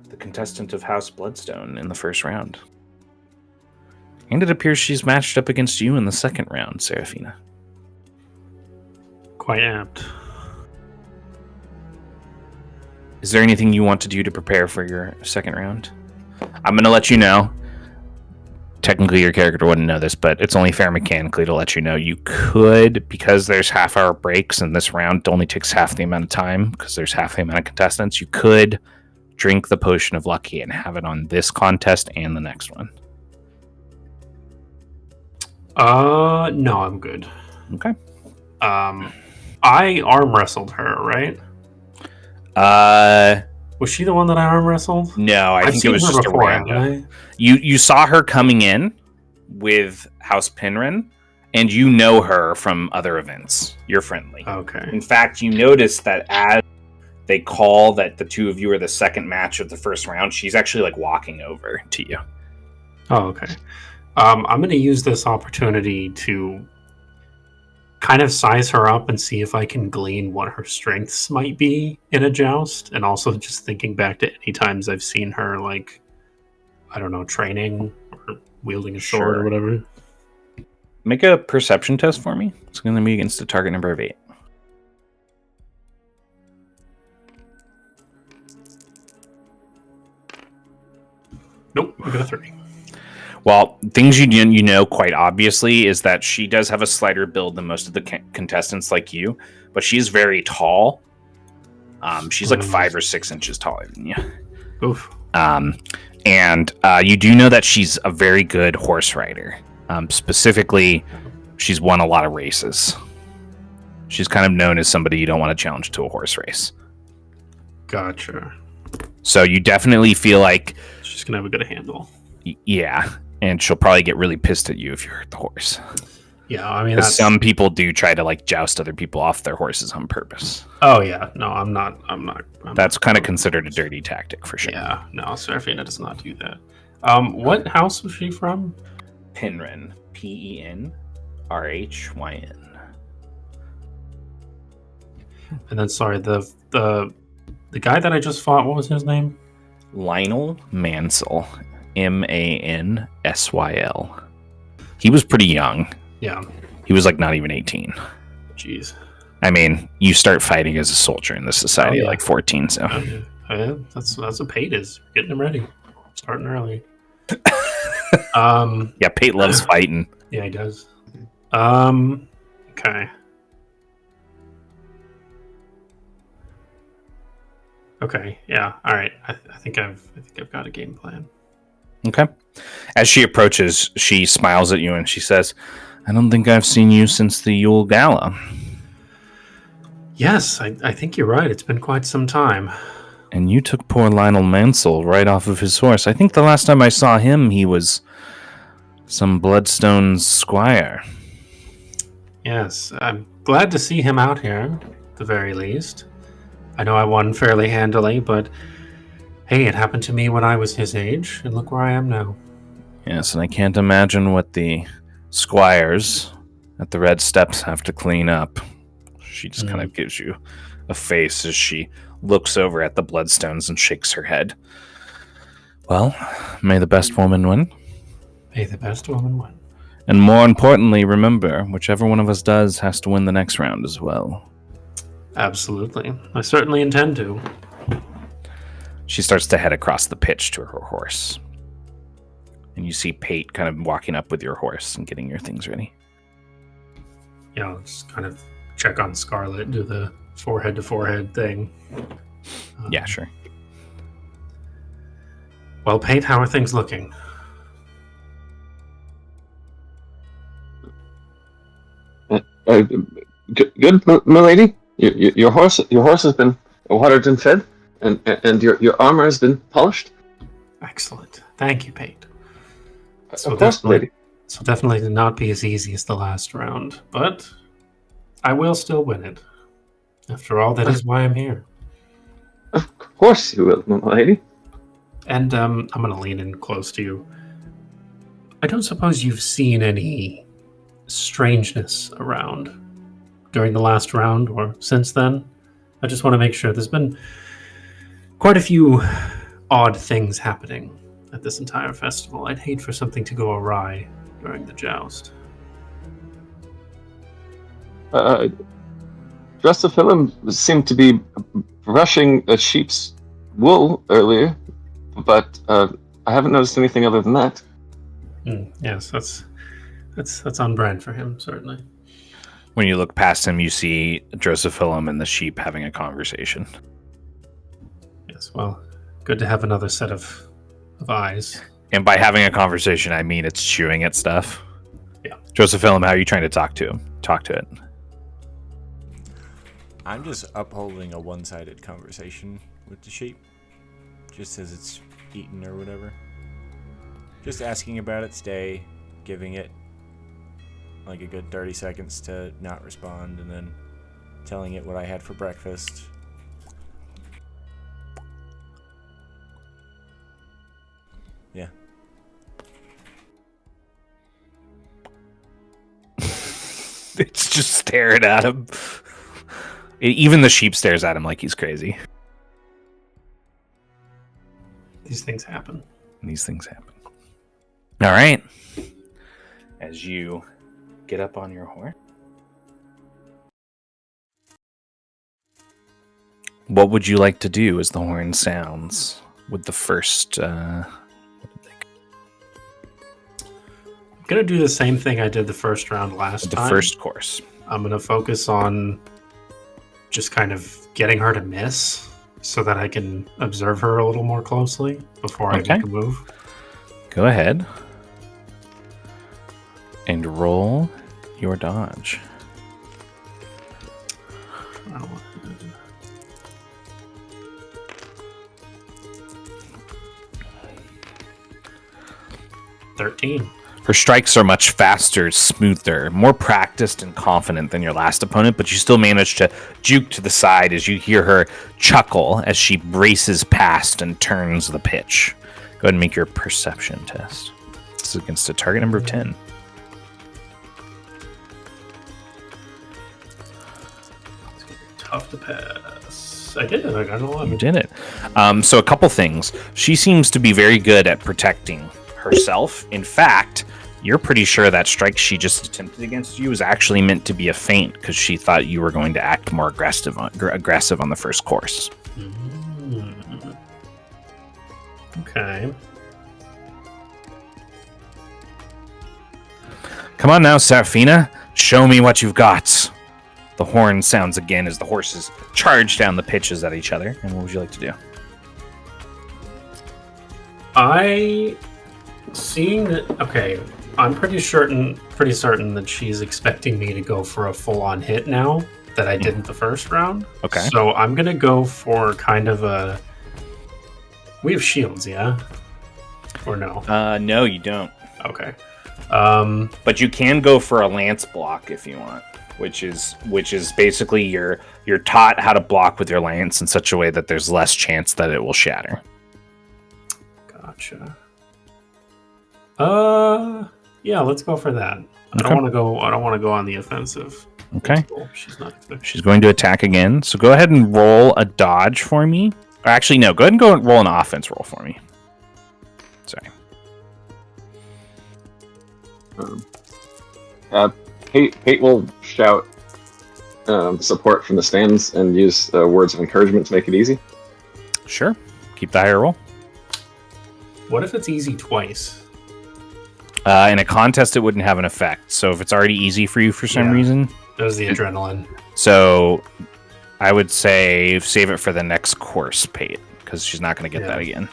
the contestant of House Bloodstone in the first round. And it appears she's matched up against you in the second round, Seraphina. Quite apt. Is there anything you want to do to prepare for your second round? I'm going to let you know. Technically, your character wouldn't know this, but it's only fair mechanically to let you know. You could, because there's half-hour breaks and this round only takes half the amount of time, because there's half the amount of contestants, you could drink the Potion of Lucky and have it on this contest and the next one. No, I'm good. Okay. I arm wrestled her, right? Was she the one that I arm wrestled? No, I think it was just before, a random. You saw her coming in with House Penryn, and you know her from other events. You're friendly. Okay. In fact, you notice that as they call that the two of you are the second match of the first round, she's actually like walking over to you. Oh, okay. I'm going to use this opportunity to kind of size her up and see if I can glean what her strengths might be in a joust. And also just thinking back to any times I've seen her, like, I don't know, training or wielding a sword or whatever. Make a perception test for me. It's going to be against a target number of 8. Nope, I got a 3. Well, things you know quite obviously is that she does have a slighter build than most of the contestants like you, but she's very tall. She's like 5 or 6 inches taller than you. Oof. And you do know that she's a very good horse rider. Specifically, she's won a lot of races. She's kind of known as somebody you don't want to challenge to a horse race. Gotcha. So you definitely feel like she's going to have a good handle. Yeah. And she'll probably get really pissed at you if you hurt the horse. Yeah, I mean, some people do try to like joust other people off their horses on purpose. Oh yeah, no, I'm not. That's kind of considered a dirty tactic for sure. Yeah, no, Seraphina does not do that. What house was she from? Penryn, Penrhyn. And then, sorry, the guy that I just fought. What was his name? Lionel Mansell. Mansyl. He was pretty young. Yeah. He was like not even 18. Jeez. I mean, you start fighting as a soldier in this society at like 14, so. That's what Pate is. Getting him ready. Starting early. Yeah, Pate loves fighting. Yeah, he does. Okay. Okay, yeah. All right. I think I've got a game plan. Okay. As she approaches, she smiles at you and she says, I don't think I've seen you since the Yule Gala. Yes, I think you're right. It's been quite some time. And you took poor Lionel Mansell right off of his horse. I think the last time I saw him, he was some Bloodstone's squire. Yes, I'm glad to see him out here, at the very least. I know I won fairly handily, but hey, it happened to me when I was his age, and look where I am now. Yes, and I can't imagine what the squires at the Red Steps have to clean up. She just kind of gives you a face as she looks over at the Bloodstones and shakes her head. Well, may the best woman win. May the best woman win. And more importantly, remember, whichever one of us does has to win the next round as well. Absolutely. I certainly intend to. She starts to head across the pitch to her horse. And you see Pate kind of walking up with your horse and getting your things ready. Just kind of check on Scarlet, do the forehead to forehead thing. Yeah, sure. Well, Pate, how are things looking? Good, milady. Your horse has been watered and fed, and your armor has been polished. Excellent. Thank you, Pate. Of course, milady. So definitely did not be as easy as the last round, but I will still win it. After all, that is why I'm here. Of course you will, milady. And I'm going to lean in close to you. I don't suppose you've seen any strangeness around during the last round or since then? I just want to make sure. There's been quite a few odd things happening at this entire festival. I'd hate for something to go awry during the joust. Dressophyllum seemed to be brushing a sheep's wool earlier, but I haven't noticed anything other than that. Yes, that's on brand for him, certainly. When you look past him, you see Drosophilum and the sheep having a conversation. Yes, well, good to have another set of eyes. And by having a conversation, I mean it's chewing at stuff. Yeah. Drosophilum, how are you trying to talk to him? Talk to it. I'm just upholding a one-sided conversation with the sheep, just as it's eaten or whatever. Just asking about its day, giving it like a good 30 seconds to not respond, and then telling it what I had for breakfast. Yeah. It's just staring at him. Even the sheep stares at him like he's crazy. These things happen. All right. As you get up on your horse, what would you like to do as the horn sounds with the first... I'm going to do the same thing I did the first round last time. The first course. I'm going to focus on just kind of getting her to miss so that I can observe her a little more closely before I make a move. Go ahead and roll your dodge. I don't 13. Her strikes are much faster, smoother, more practiced and confident than your last opponent, but you still manage to juke to the side as you hear her chuckle as she braces past and turns the pitch. Go ahead and make your perception test. This is against a target number of 10. It's gonna be tough to pass. I did it. I got an 11. You did it. So a couple things. She seems to be very good at protecting herself. In fact, you're pretty sure that strike she just attempted against you was actually meant to be a feint because she thought you were going to act more aggressive on the first course. Okay. Come on now, Seraphina. Show me what you've got. The horn sounds again as the horses charge down the pitches at each other. And what would you like to do? Seeing that, okay, I'm pretty certain that she's expecting me to go for a full-on hit now that I didn't the first round. Okay. So I'm gonna go for kind of a. We have shields, yeah, or no? No, you don't. Okay. But you can go for a lance block if you want, which is basically you're taught how to block with your lance in such a way that there's less chance that it will shatter. Gotcha. Yeah, let's go for that. Okay. I don't want to go on the offensive. Okay. Cool. She's not expecting. She's going to attack again. So go ahead and roll a dodge for me. Or actually, no. Go ahead and roll an offense roll for me. Sorry. Pate will shout, support from the stands and use words of encouragement to make it easy? Sure. Keep the higher roll. What if it's easy twice? In a contest, it wouldn't have an effect. So if it's already easy for you for some reason, There's the adrenaline. so I would say save it for the next course, Pate, because she's not going to get that again.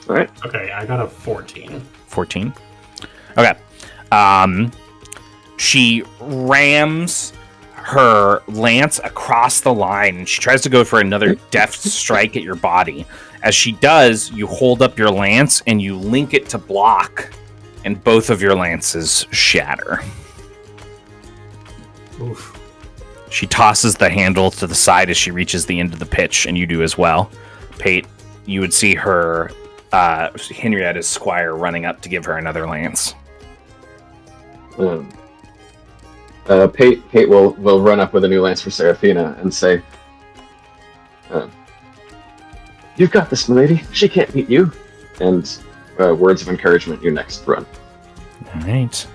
All right. Okay, I got a 14. 14. Okay. She rams her lance across the line, and she tries to go for another deft strike at your body. As she does, you hold up your lance and you link it to block, and both of your lances shatter. Oof. She tosses the handle to the side as she reaches the end of the pitch, and you do as well. Pate, you would see her, Henrietta's squire, running up to give her another lance. Pate will run up with a new lance for Seraphina and say, "You've got this, milady. She can't beat you." And words of encouragement, your next run. All right.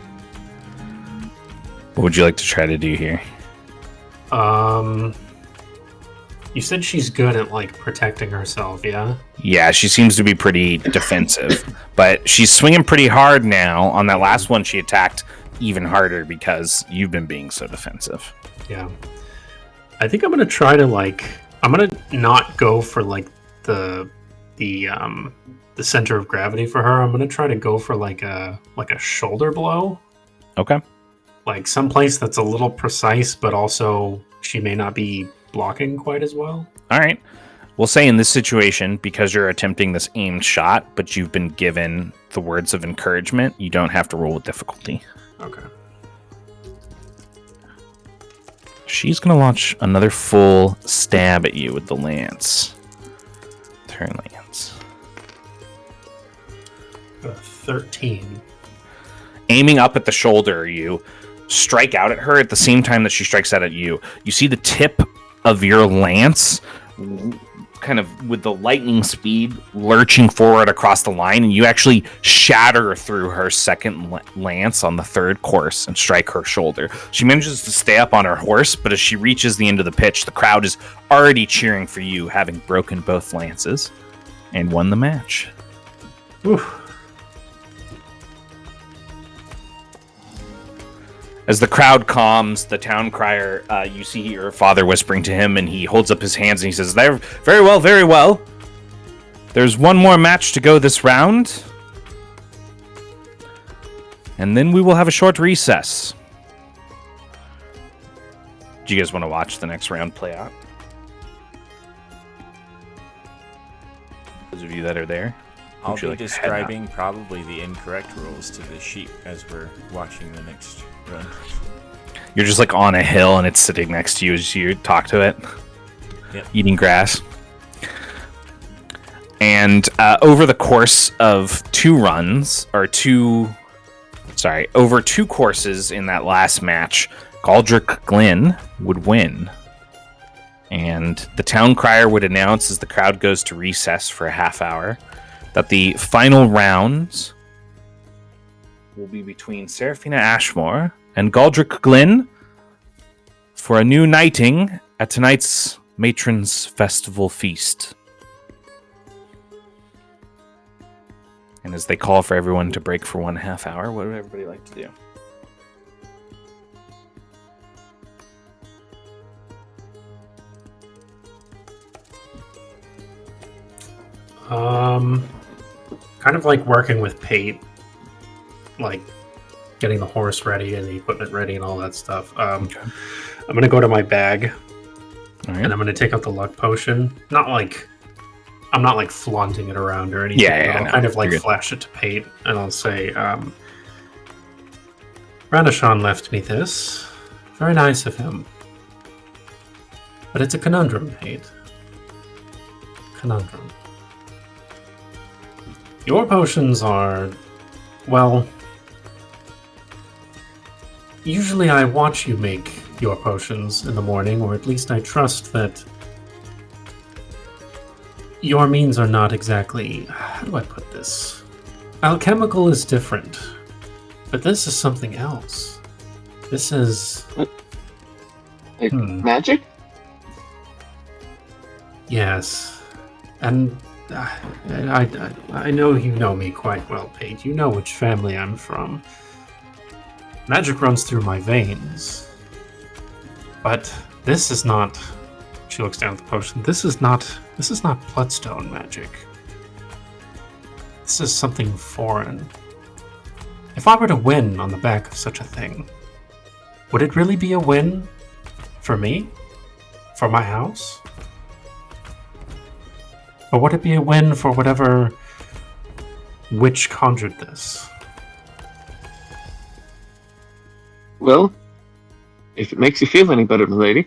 What would you like to try to do here? You said she's good at like protecting herself, yeah? Yeah, she seems to be pretty defensive, but she's swinging pretty hard now. On that last one, she attacked even harder because you've been being so defensive. Yeah. I think I'm gonna try to I'm gonna not go for like the center of gravity for her. I'm gonna try to go for like a shoulder blow. Okay. Like someplace that's a little precise, but also she may not be blocking quite as well. All right. We'll say in this situation, because you're attempting this aimed shot, but you've been given the words of encouragement, you don't have to roll with difficulty. Okay. She's going to launch another full stab at you with the lance. Turn lance. 13. Aiming up at the shoulder, you strike out at her at the same time that she strikes out at you. You see the tip of your lance kind of with the lightning speed lurching forward across the line, and you actually shatter through her second lance on the third course and strike her shoulder. She manages to stay up on her horse, but as she reaches the end of the pitch, the crowd is already cheering for you, having broken both lances and won the match. Oof. As the crowd calms, the town crier, you see your father whispering to him, and he holds up his hands and he says, "There, very well, very well. There's one more match to go this round, and then we will have a short recess." Do you guys want to watch the next round play out? Those of you that are there. I'll Would you be like to head describing probably the incorrect rules to the sheep as we're watching the next run. You're just like on a hill and it's sitting next to you as you talk to it, Yep. eating grass. And over the course of over two courses in that last match, Galdrick Glen would win. And the town crier would announce as the crowd goes to recess for a half hour that the final rounds will be between Seraphina Ashmore and Galdrick Glen for a new knighting at tonight's Matron's Festival Feast. And as they call for everyone to break for 1/2 hour, what would everybody like to do? Kind of like working with Pate, like getting the horse ready and the equipment ready and all that stuff. I'm gonna go to my bag All right. and I'm gonna take out the luck potion. I'm not like flaunting it around or anything. Yeah, but I'll no, kind of like you're good. flash it to Pate and I'll say, Ranashan left me this. Very nice of him. But it's a conundrum, Pate. Conundrum. Your potions are, well, usually I watch you make your potions in the morning, or at least I trust that your means are not exactly, how do I put this? Alchemical is different, but this is something else. This is Like magic? Yes. And I know you know me quite well, Pate. You know which family I'm from. Magic runs through my veins. But this is not... She looks down at the potion. This is not bloodstone magic. This is something foreign. If I were to win on the back of such a thing, would it really be a win for me? For my house? Or would it be a win for whatever witch conjured this? Well, if it makes you feel any better, milady,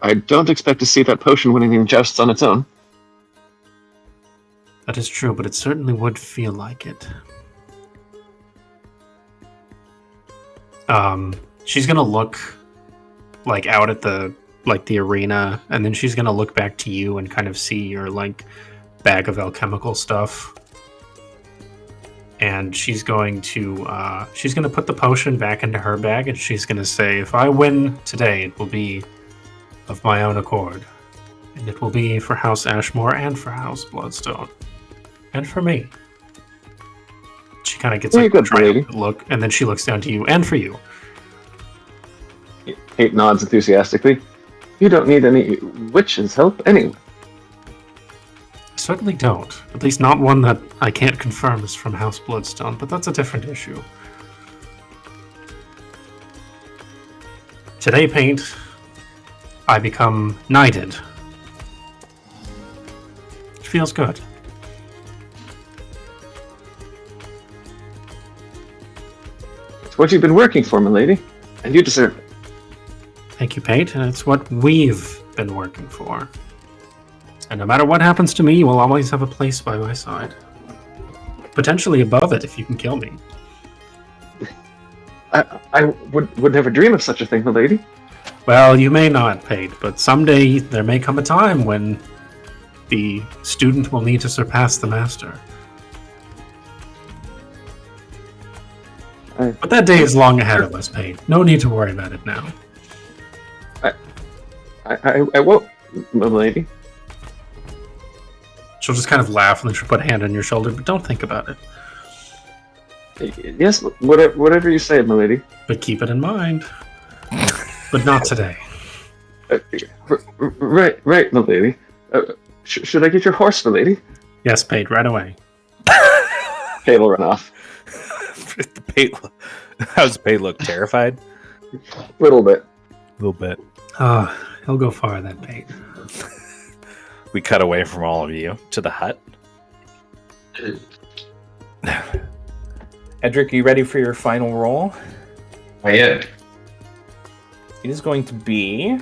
I don't expect to see that potion winning in jousts on its own. That is true, but it certainly would feel like it. She's gonna look like out at the arena, and then she's gonna look back to you and kind of see your like bag of alchemical stuff. And she's going to put the potion back into her bag, and she's gonna say, "If I win today, it will be of my own accord, and it will be for House Ashmore and for House Bloodstone, and for me." She kind of gets Very a good, triumphant look, and then she looks down to you, and for you. Kate nods enthusiastically. You don't need any witch's help anyway. I certainly don't. At least not one that I can't confirm is from House Bloodstone, but that's a different issue. Today, Paint, I become knighted. It feels good. It's what you've been working for, milady, and you deserve it. Thank you, Paint, and it's what we've been working for. And no matter what happens to me, you will always have a place by my side. Potentially above it if you can kill me. I would never dream of such a thing, milady. Well, you may not, Paint, but someday there may come a time when the student will need to surpass the master. But that day is long ahead of us, Paint. No need to worry about it now. I won't, milady. She'll just kind of laugh and then she'll put a hand on your shoulder, but don't think about it. Yes, whatever you say, milady. But keep it in mind. But not today. Right, milady. Should I get your horse, milady? Yes, Paint, right away. Kate will run off. How's Pate look? Terrified? A little bit. A little bit. He'll go far, that Paint. We cut away from all of you to the hut. Edric, are you ready for your final roll? I am. It is going to be...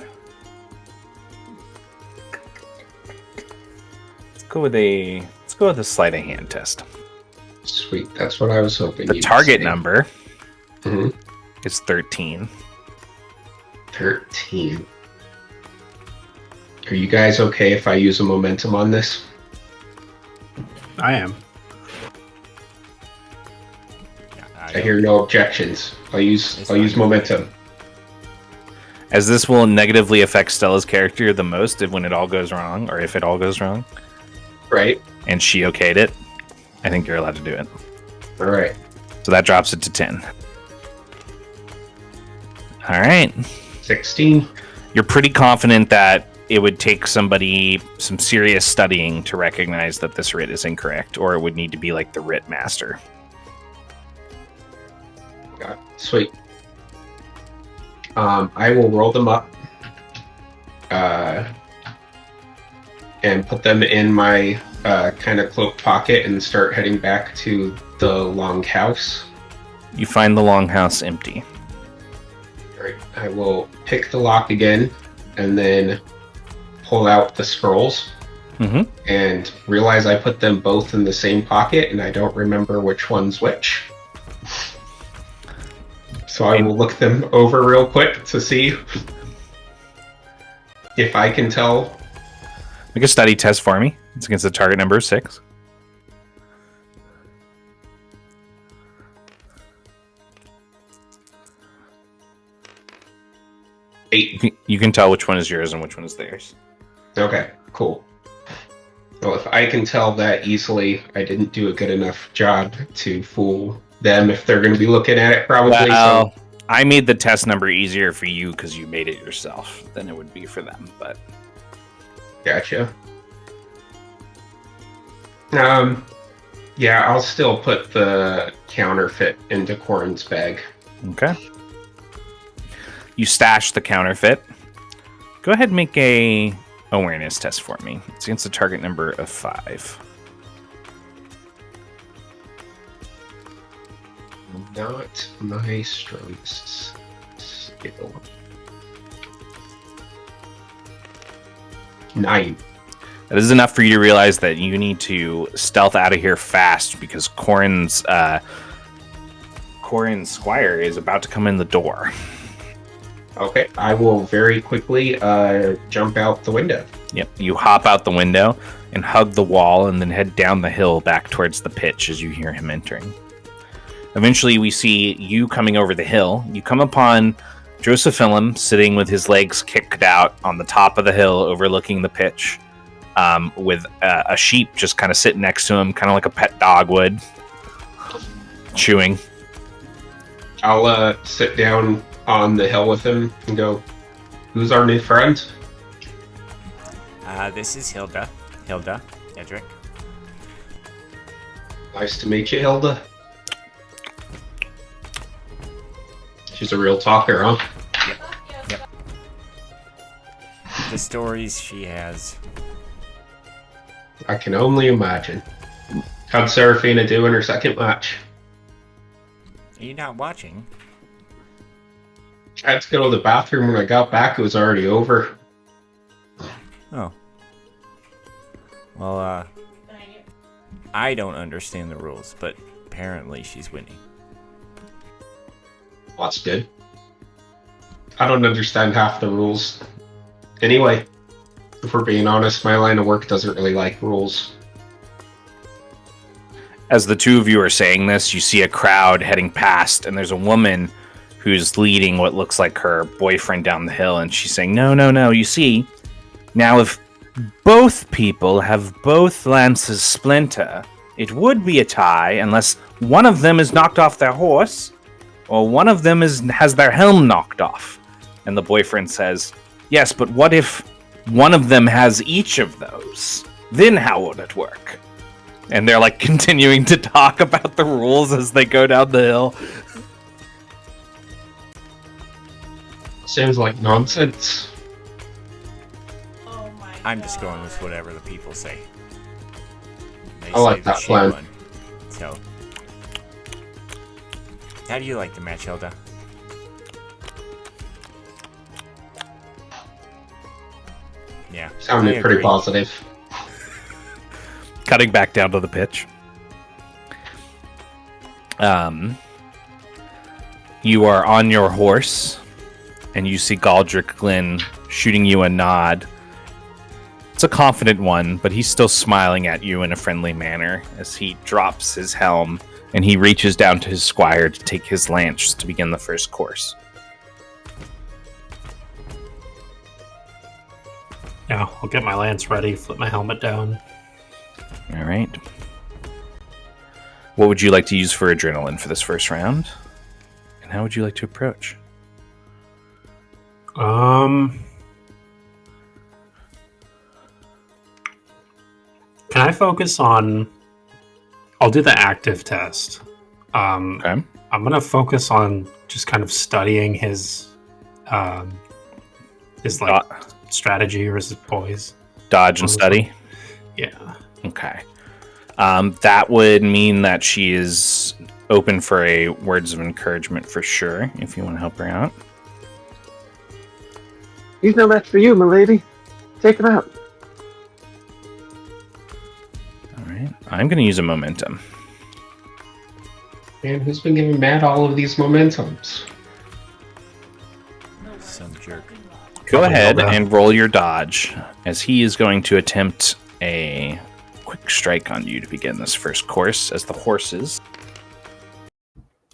Let's go with a sleight of hand test. Sweet, that's what I was hoping. The you'd target say. number Mhm. is 13. 13. Are you guys okay if I use a momentum on this? I am. I hear no objections. I'll use momentum. As this will negatively affect Stella's character the most when it all goes wrong, or if it all goes wrong, Right? and she okayed it, I think you're allowed to do it. All right. So that drops it to 10. All right. 16. You're pretty confident that it would take somebody some serious studying to recognize that this writ is incorrect, or it would need to be like the writ master. Got it. Sweet. I will roll them up and put them in my kind of cloak pocket and start heading back to the longhouse. You find the longhouse empty. All right. I will pick the lock again and then pull out the scrolls Mm-hmm. and realize I put them both in the same pocket and I don't remember which one's which. So I will look them over real quick to see if I can tell. Make a study test for me. It's against the target number 6. Eight. You can tell which one is yours and which one is theirs. Okay, cool. Well, if I can tell that easily, I didn't do a good enough job to fool them if they're going to be looking at it, probably. Well, I made the test number easier for you because you made it yourself than it would be for them, but... Gotcha. Yeah, I'll still put the counterfeit into Corin's bag. Okay. You stash the counterfeit. Go ahead and make a awareness test for me. It's against a target number of 5. Not my strongest skill. 9. That is enough for you to realize that you need to stealth out of here fast because Corin's squire is about to come in the door. Okay, I will very quickly jump out the window. Yep, you hop out the window and hug the wall and then head down the hill back towards the pitch as you hear him entering. Eventually, we see you coming over the hill. You come upon Joseph Phillum sitting with his legs kicked out on the top of the hill overlooking the pitch, with a sheep just kind of sitting next to him, kind of like a pet dog would, chewing. I'll sit down on the hill with him and go, "Who's our new friend?" This is Hilda. Hilda, Edric. Nice to meet you, Hilda. She's a real talker, huh? Yep. The stories she has. I can only imagine. How'd Seraphina do in her second match? Are you not watching? I had to go to the bathroom. When I got back, it was already over. Oh. Well, I don't understand the rules, but apparently she's winning. Well, that's good. I don't understand half the rules. Anyway, if we're being honest, my line of work doesn't really like rules. As the two of you are saying this, you see a crowd heading past, and there's a woman who's leading what looks like her boyfriend down the hill, and she's saying, no, you see, now if both people have both lances splinter, it would be a tie unless one of them is knocked off their horse, or one of them has their helm knocked off. And the boyfriend says, yes, but what if one of them has each of those? Then how would it work? And they're like continuing to talk about the rules as they go down the hill. Seems like nonsense. I'm just going with whatever the people say. They I like say the that she plan. won. So, how do you like the match, Hilda? Yeah. I Sounded pretty agree. positive. Cutting back down to the pitch. You are on your horse, and you see Galdric Glynn shooting you a nod. It's a confident one, but he's still smiling at you in a friendly manner as he drops his helm and he reaches down to his squire to take his lance to begin the first course. Yeah, I'll get my lance ready, flip my helmet down. All right. What would you like to use for adrenaline for this first round? And how would you like to approach? Can I focus on... I'll do the active test. Okay. I'm going to focus on just kind of studying his strategy or his poise. Dodge and study? Yeah. Okay. That would mean that she is open for a words of encouragement for sure, if you want to help her out. He's no match for you, milady. Take him out. All right. I'm going to use a momentum. Man, who's been giving Matt all of these momentums? Some jerk. Go Probably ahead Hilda. and roll your dodge, as he is going to attempt a quick strike on you to begin this first course, as the horses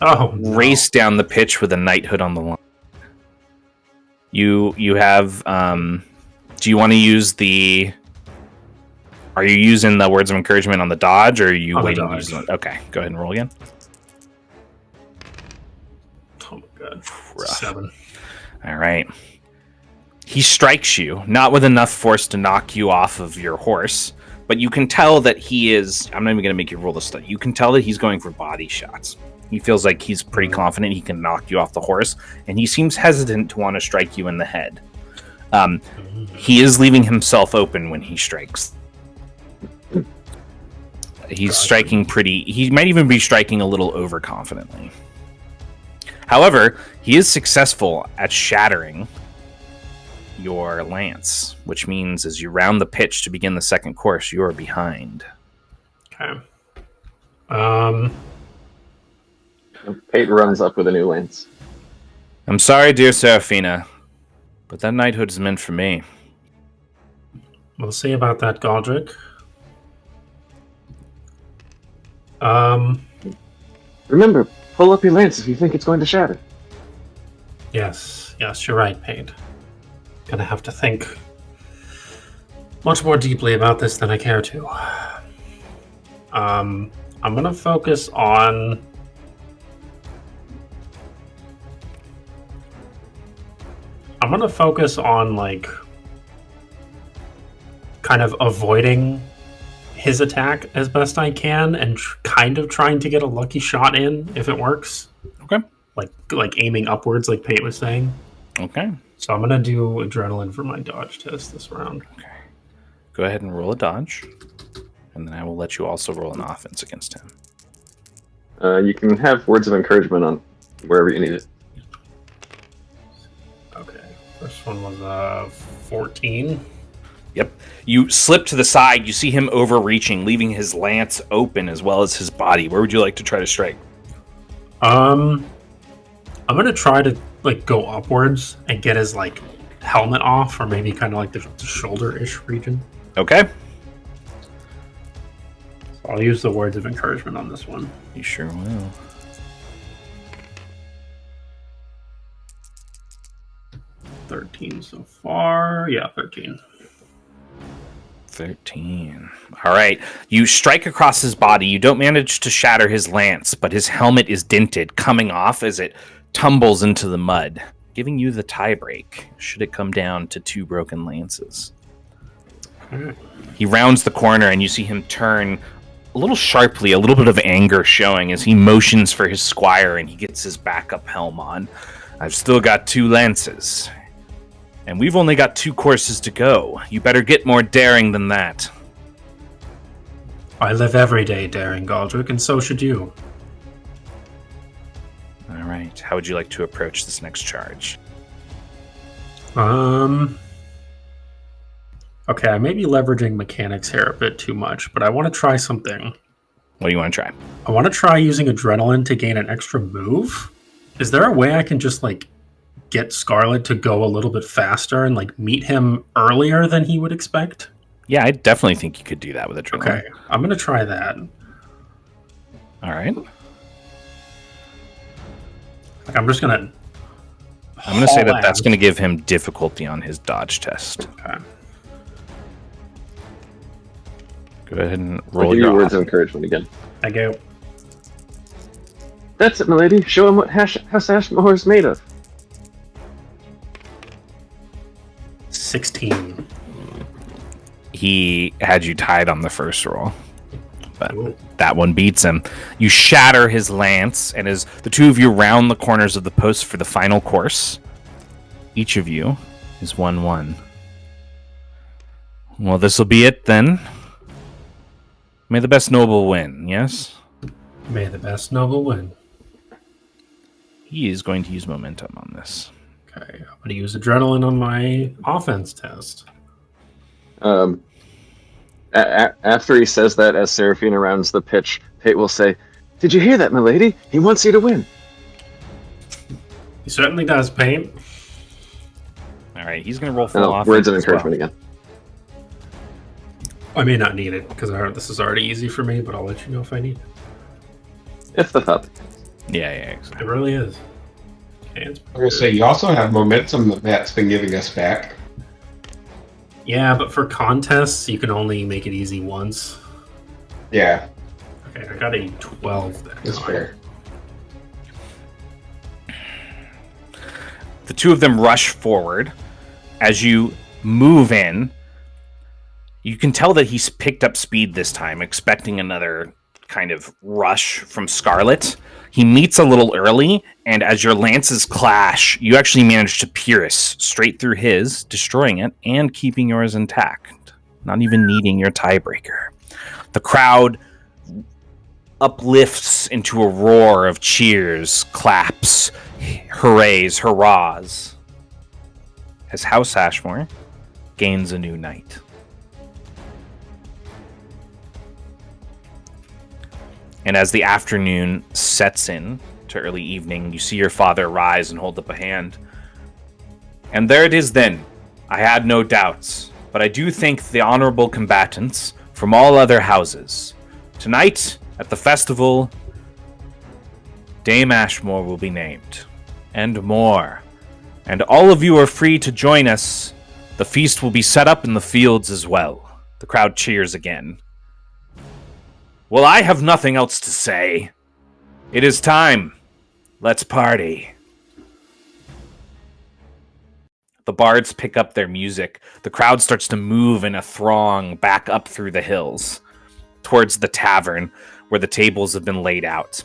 Oh, no. race down the pitch with a knighthood on the line. You have. Do you want to use the? Are you using the words of encouragement on the dodge, or are you On the waiting to dodge. use it? Okay, go ahead and roll again. Oh my god. Rough. 7. All right. He strikes you, not with enough force to knock you off of your horse, but you can tell that he is. I'm not even going to make you roll the stuff. You can tell that he's going for body shots. He feels like he's pretty confident he can knock you off the horse, and he seems hesitant to want to strike you in the head. He is leaving himself open when he strikes. He's striking pretty. He might even be striking a little overconfidently. However, he is successful at shattering your lance, which means as you round the pitch to begin the second course, you are behind. Okay. Peyton runs up with a new lance. I'm sorry, dear Seraphina, but that knighthood is meant for me. We'll see about that, Galdrick. Remember, pull up your lance if you think it's going to shatter. Yes, you're right, Pate. Gonna have to think much more deeply about this than I care to. I'm gonna focus on like kind of avoiding his attack as best I can and kind of trying to get a lucky shot in if it works. Okay. Like aiming upwards like Pate was saying. Okay. So I'm gonna do adrenaline for my dodge test this round. Okay. Go ahead and roll a dodge, and then I will let you also roll an offense against him. You can have words of encouragement on wherever you need it. Okay. First one was 14. Yep. You slip to the side. You see him overreaching, leaving his lance open as well as his body. Where would you like to try to strike? I'm gonna try to like go upwards and get his like helmet off, or maybe kind of like the shoulder-ish region. Okay. So I'll use the words of encouragement on this one. You sure will. $13 so far. Yeah, 13. 13. All right. You strike across his body. You don't manage to shatter his lance, but his helmet is dented, coming off as it tumbles into the mud, giving you the tie break should it come down to 2 broken lances. He rounds the corner and you see him turn a little sharply, a little bit of anger showing as he motions for his squire and he gets his backup helm on. I've still got 2 lances, and we've only got 2 courses to go. You better get more daring than that. I live every day daring, Galdrick, and so should you. All right. How would you like to approach this next charge? Okay, I may be leveraging mechanics here a bit too much, but I want to try something. What do you want to try? I want to try using adrenaline to gain an extra move. Is there a way I can just like get Scarlet to go a little bit faster and like meet him earlier than he would expect? Yeah, I definitely think you could do that with adrenaline. Okay, I'm going to try that. All right. Like, I'm just going to... I'm going to say that that's going to give him difficulty on his dodge test. Okay. Go ahead and I'll roll give your you words of offense. encouragement again. I go. That's it, milady. Show him what House Ashmore is made of. 16. He had you tied on the first roll, but Ooh. that one beats him. You shatter his lance, and as the 2 of you round the corners of the post for the final course, each of you is 1-1. Well, this will be it then. May the best noble win, yes? May the best noble win. He is going to use momentum on this. Okay, I'm going to use adrenaline on my offense test. After he says that, as Seraphina rounds the pitch, Pate will say, "Did you hear that, milady? He wants you to win." He certainly does, Paint. All right, he's going to roll full offense. Words of as well. encouragement again. I may not need it, because this is already easy for me, but I'll let you know if I need it. If the thought. Yeah, It exactly. really is. it's I will say, you also have momentum that Matt's been giving us back. yeah, but for contests, you can only make it easy once. Yeah, Okay, I got a 12 that that's time. fair. The two of them rush forward. As you move in, you can tell that he's picked up speed this time, expecting another kind of rush from Scarlet. He meets a little early, and as your lances clash, you actually manage to pierce straight through his, destroying it and keeping yours intact, not even needing your tiebreaker. The crowd uplifts into a roar of cheers, claps, hoorays, hurrahs, as House Ashmore gains a new knight. And as the afternoon sets in to early evening, you see your father rise and hold up a hand. And there it is then. I had no doubts, but I do thank the honorable combatants from all other houses. Tonight, at the festival, Dame Ashmore will be named. And more. And all of you are free to join us. The feast will be set up in the fields as well. The crowd cheers again. Well, I have nothing else to say. It is time. Let's party. The bards pick up their music. The crowd starts to move in a throng back up through the hills, towards the tavern where the tables have been laid out.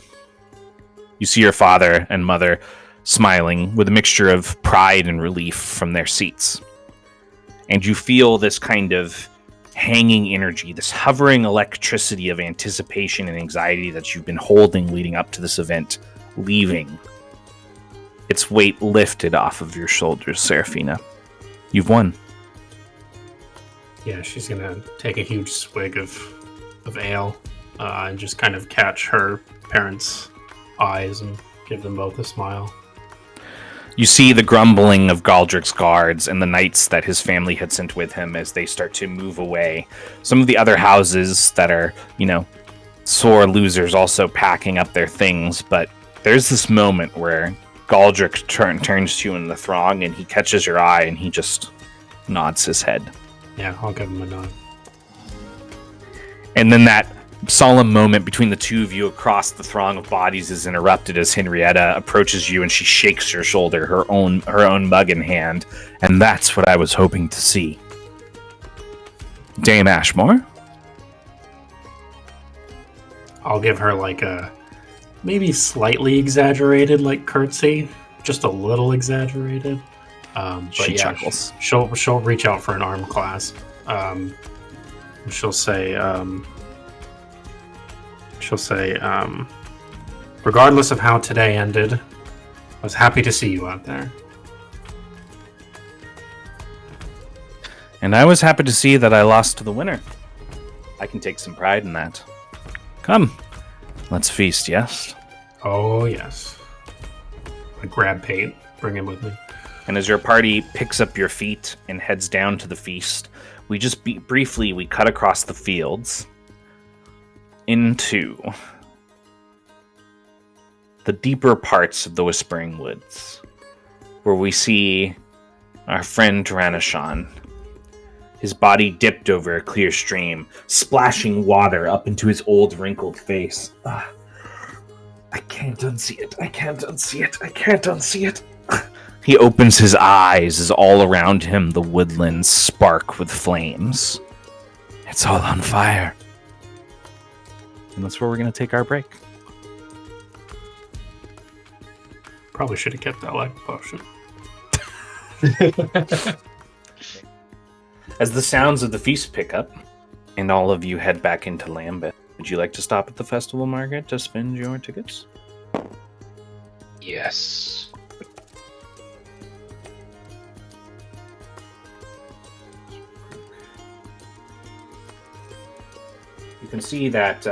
You see your father and mother smiling with a mixture of pride and relief from their seats. And you feel this kind of hanging energy, this hovering electricity of anticipation and anxiety that you've been holding leading up to this event, leaving. Its weight lifted off of your shoulders, Seraphina. You've won. Yeah, she's gonna take a huge swig of ale and just kind of catch her parents' eyes and give them both a smile. You see the grumbling of Galdrick's guards and the knights that his family had sent with him as they start to move away. Some of the other houses that are, sore losers also packing up their things, but there's this moment where Galdrick turns to you in the throng and he catches your eye and he just nods his head. Yeah, I'll give him a nod. And then that solemn moment between the two of you across the throng of bodies is interrupted as Henrietta approaches you and she shakes your shoulder, her own mug in hand, and that's what I was hoping to see. Dame Ashmore? I'll give her like a maybe slightly exaggerated like curtsy, just a little exaggerated. But She yeah, chuckles. She'll reach out for an arm clasp. She'll say, regardless of how today ended, I was happy to see you out there. And I was happy to see that I lost to the winner. I can take some pride in that. Come, let's feast, yes? Oh, yes. I grab Pate, bring him with me. And as your party picks up your feet and heads down to the feast, we just briefly cut across the fields into the deeper parts of the Whispering Woods, where we see our friend Tyrannoshon, his body dipped over a clear stream, splashing water up into his old wrinkled face. I can't unsee it. I can't unsee it. I can't unsee it. He opens his eyes as all around him the woodlands spark with flames. It's all on fire. And that's where we're going to take our break. Probably should have kept that life potion. As the sounds of the feast pick up, and all of you head back into Lambeth, would you like to stop at the festival, Margaret, to spend your tickets? Yes. You can see that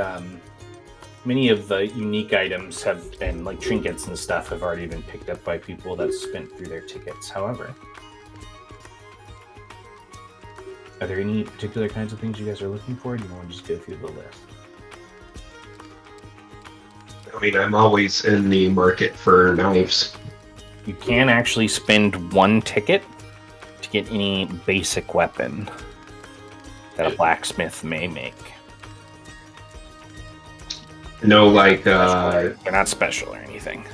many of the unique items and like trinkets and stuff have already been picked up by people that spent through their tickets. However, are there any particular kinds of things you guys are looking for? Or do you want to just go through the list? I mean, I'm always in the market for knives. You can actually spend 1 ticket to get any basic weapon that a blacksmith may make. No, like, They're not special or anything.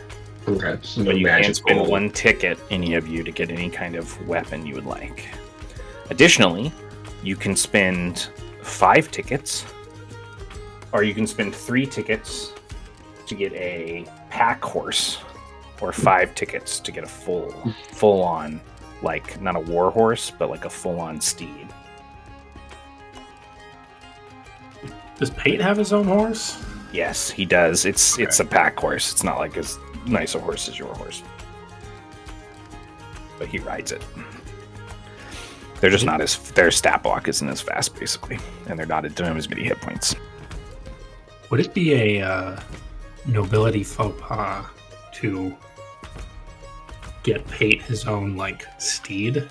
okay, so no But you can magic spend gold. 1 ticket, any of you, to get any kind of weapon you would like. Additionally, you can spend 5 tickets, or you can spend 3 tickets to get a pack horse, or 5 tickets to get a full-on, like, not a war horse, but like a full-on steed. Does Pate have his own horse? Yes, he does. It's a pack horse. It's not like as nice a horse as your horse. But he rides it. They're just not as... Their stat block isn't as fast, basically. And they're not at as many hit points. Would it be a nobility faux pas to get Pate his own, like, steed?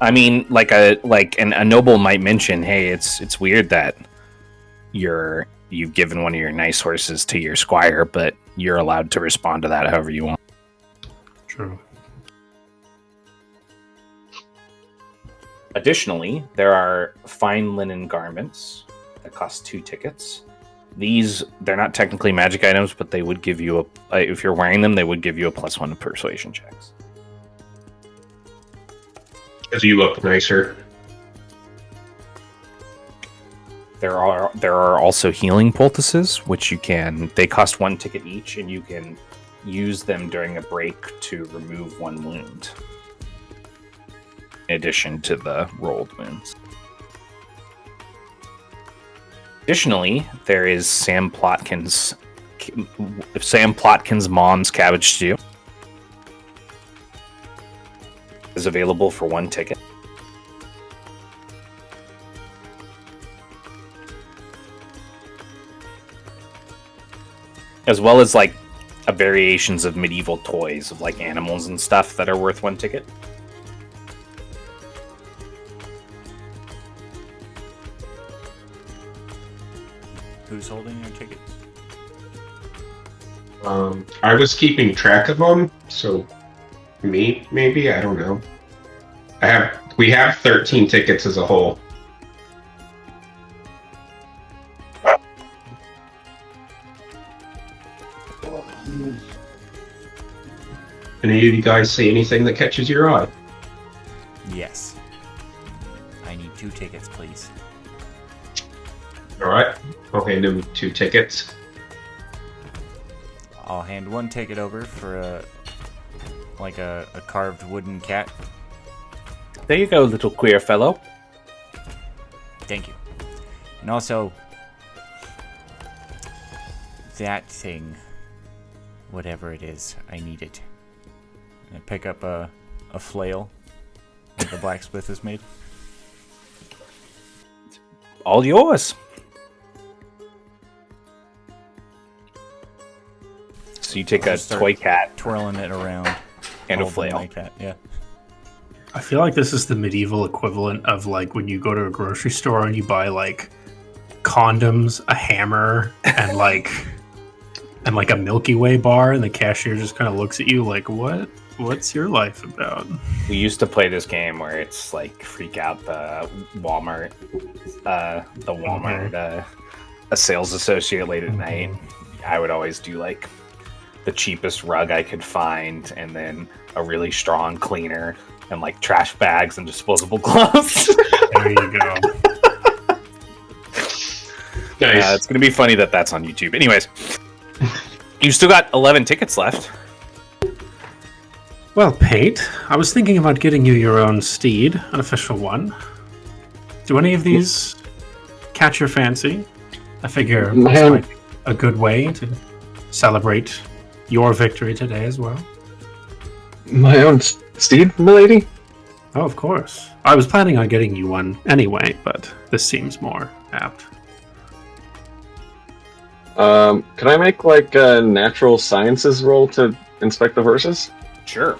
I mean, a noble might mention, hey, it's weird that you've given one of your nice horses to your squire, but you're allowed to respond to that however you want. True. Additionally, there are fine linen garments that cost 2 tickets. These, they're not technically magic items, but they would give you if you're wearing them, they would give you a +1 to persuasion checks. Because you look nicer. There are also healing poultices, which they cost 1 ticket each, and you can use them during a break to remove 1 wound. In addition to the rolled wounds. Additionally, there is Sam Plotkin's mom's cabbage stew. Is available for 1 ticket. As well as like variations of medieval toys of like animals and stuff that are worth 1 ticket. Who's holding your tickets? I was keeping track of them, so me, maybe? I don't know. We have 13 tickets as a whole. Any of you guys see anything that catches your eye? Yes. I need 2 tickets, please. Alright, I'll hand him 2 tickets. I'll hand 1 ticket over for a carved wooden cat. There you go, little queer fellow. Thank you. And also, that thing, whatever it is, I need it. And I pick up a flail that the blacksmith has made. All yours. So you take I'll a start toy cat twirling it around. and a holding flail. my cat, yeah. I feel like this is the medieval equivalent of like when you go to a grocery store and you buy like condoms, a hammer, and like a Milky Way bar, and the cashier just kind of looks at you like, what's your life about? We used to play this game where it's like freak out the Walmart, a sales associate late at night. I would always do like the cheapest rug I could find, and then a really strong cleaner, and like trash bags and disposable gloves. There you go. Nice. It's gonna be funny that that's on YouTube. Anyways, you still got 11 tickets left. Well, Pate, I was thinking about getting you your own steed, an official one. Do any of these catch your fancy? I figure this might be a good way to celebrate your victory today as well. My own steed, milady? Oh, of course. I was planning on getting you one anyway, but this seems more apt. Can I make like a natural sciences roll to inspect the horses? Sure.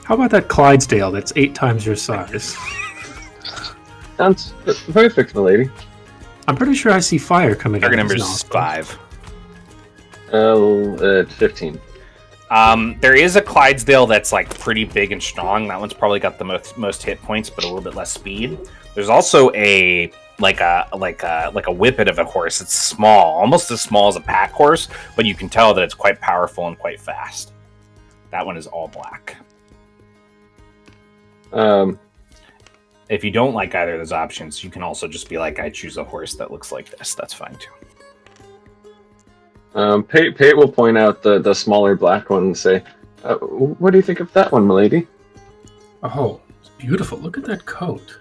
How about that Clydesdale that's 8 times your size? Sounds perfect, milady. I'm pretty sure I see fire coming out Target of number his is nostrils. 5. 15. There is a Clydesdale that's like pretty big and strong. That one's probably got the most hit points, but a little bit less speed. There's also a whippet of a horse. It's small, almost as small as a pack horse, but you can tell that it's quite powerful and quite fast. That one is all black. If you don't like either of those options, you can also just be like, I choose a horse that looks like this. That's fine too. Pate will point out the smaller black one and say, what do you think of that one, milady? Oh, it's beautiful. Look at that coat.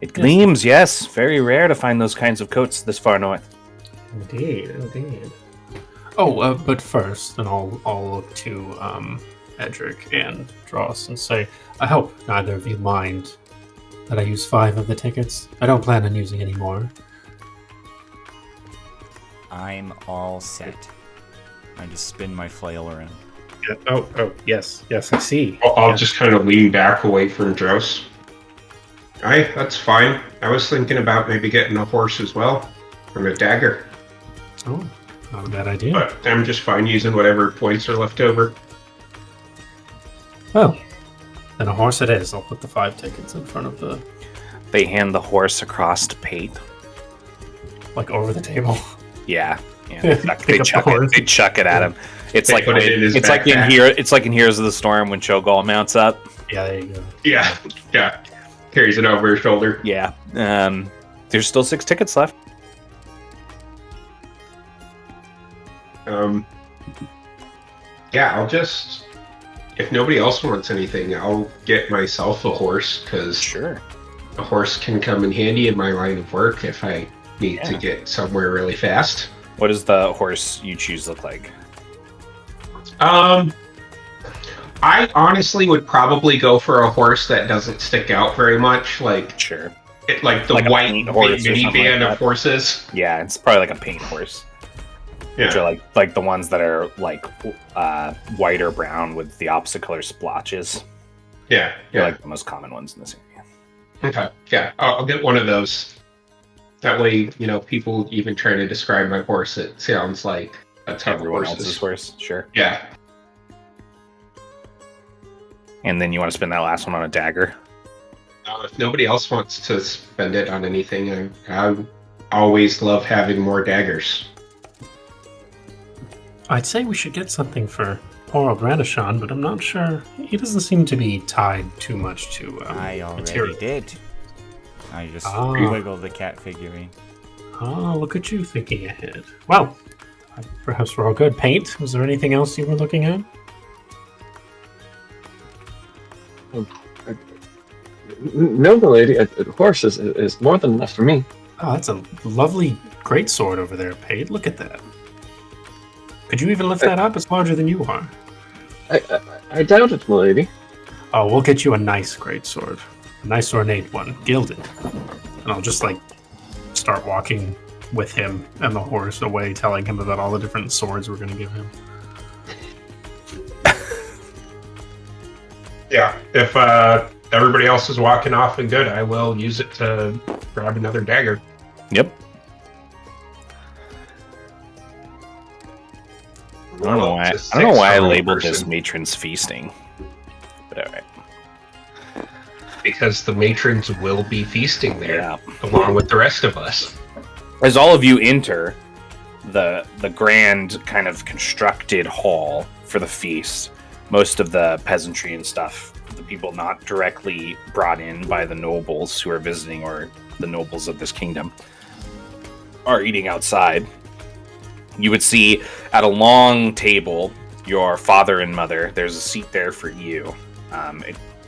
It gleams, yes. Very rare to find those kinds of coats this far north. Indeed, indeed. Oh, but first, and I'll look to Edric and Dross and say, I hope neither of you mind that I use 5 of the tickets. I don't plan on using any more. I'm all set. I just spin my flail around. Yeah. Oh, yes, I see. I'll just kind of lean back away from Joust. Aye, that's fine. I was thinking about maybe getting a horse as well, and a dagger. Oh, not a bad idea. But I'm just fine using whatever points are left over. Well, then a horse it is. I'll put the 5 tickets in front of the... They hand the horse across to Pate. Like, over the table. Yeah. Pick They up chuck the it. horse. They chuck it at him. It's They like put it in his it's like in backpack. here. It's like in Heroes of the Storm when Cho'Gall mounts up. Yeah, there you go. Yeah. Carries it over his shoulder. Yeah. There's still 6 tickets left. Yeah, I'll just... If nobody else wants anything, I'll get myself a horse, because Sure. a horse can come in handy in my line of work if I need to get somewhere really fast. What does the horse you choose look like? I honestly would probably go for a horse that doesn't stick out very much, like Sure. like the Like a white paint horse or something minivan like of that. horses. Yeah, it's probably like a paint horse. Which Yeah, are like the ones that are like white or brown with the opposite color splotches. yeah, They're yeah. like the most common ones in this area. Okay, yeah, I'll get one of those. That way, people even trying to describe my horse, it sounds like a ton of Everyone horses. else's horse, sure. Yeah. And then you want to spend that last one on a dagger. If nobody else wants to spend it on anything, I always love having more daggers. I'd say we should get something for poor old Radishan, but I'm not sure. He doesn't seem to be tied too much to I already material. did. I just Ah. wiggled the cat figurine. Oh, look at you thinking ahead. Well, perhaps we're all good. Paint? Was there anything else you were looking at? No, milady. A horse is more than enough for me. Oh, that's a lovely greatsword over there, Paint. Look at that. Could you even lift that up? It's larger than you are. I doubt it, milady. Oh, we'll get you a nice greatsword. A nice ornate one, gilded. And I'll just, start walking with him and the horse away, telling him about all the different swords we're going to give him. Yeah, if everybody else is walking off and good, I will use it to grab another dagger. Yep. I don't know why I labeled this Matron's Feasting. But alright. Because the matrons will be feasting there, Yeah. along with the rest of us. As all of you enter the grand kind of constructed hall for the feast, most of the peasantry and stuff, the people not directly brought in by the nobles who are visiting or the nobles of this kingdom, are eating outside. You would see at a long table your father and mother. There's a seat there for you.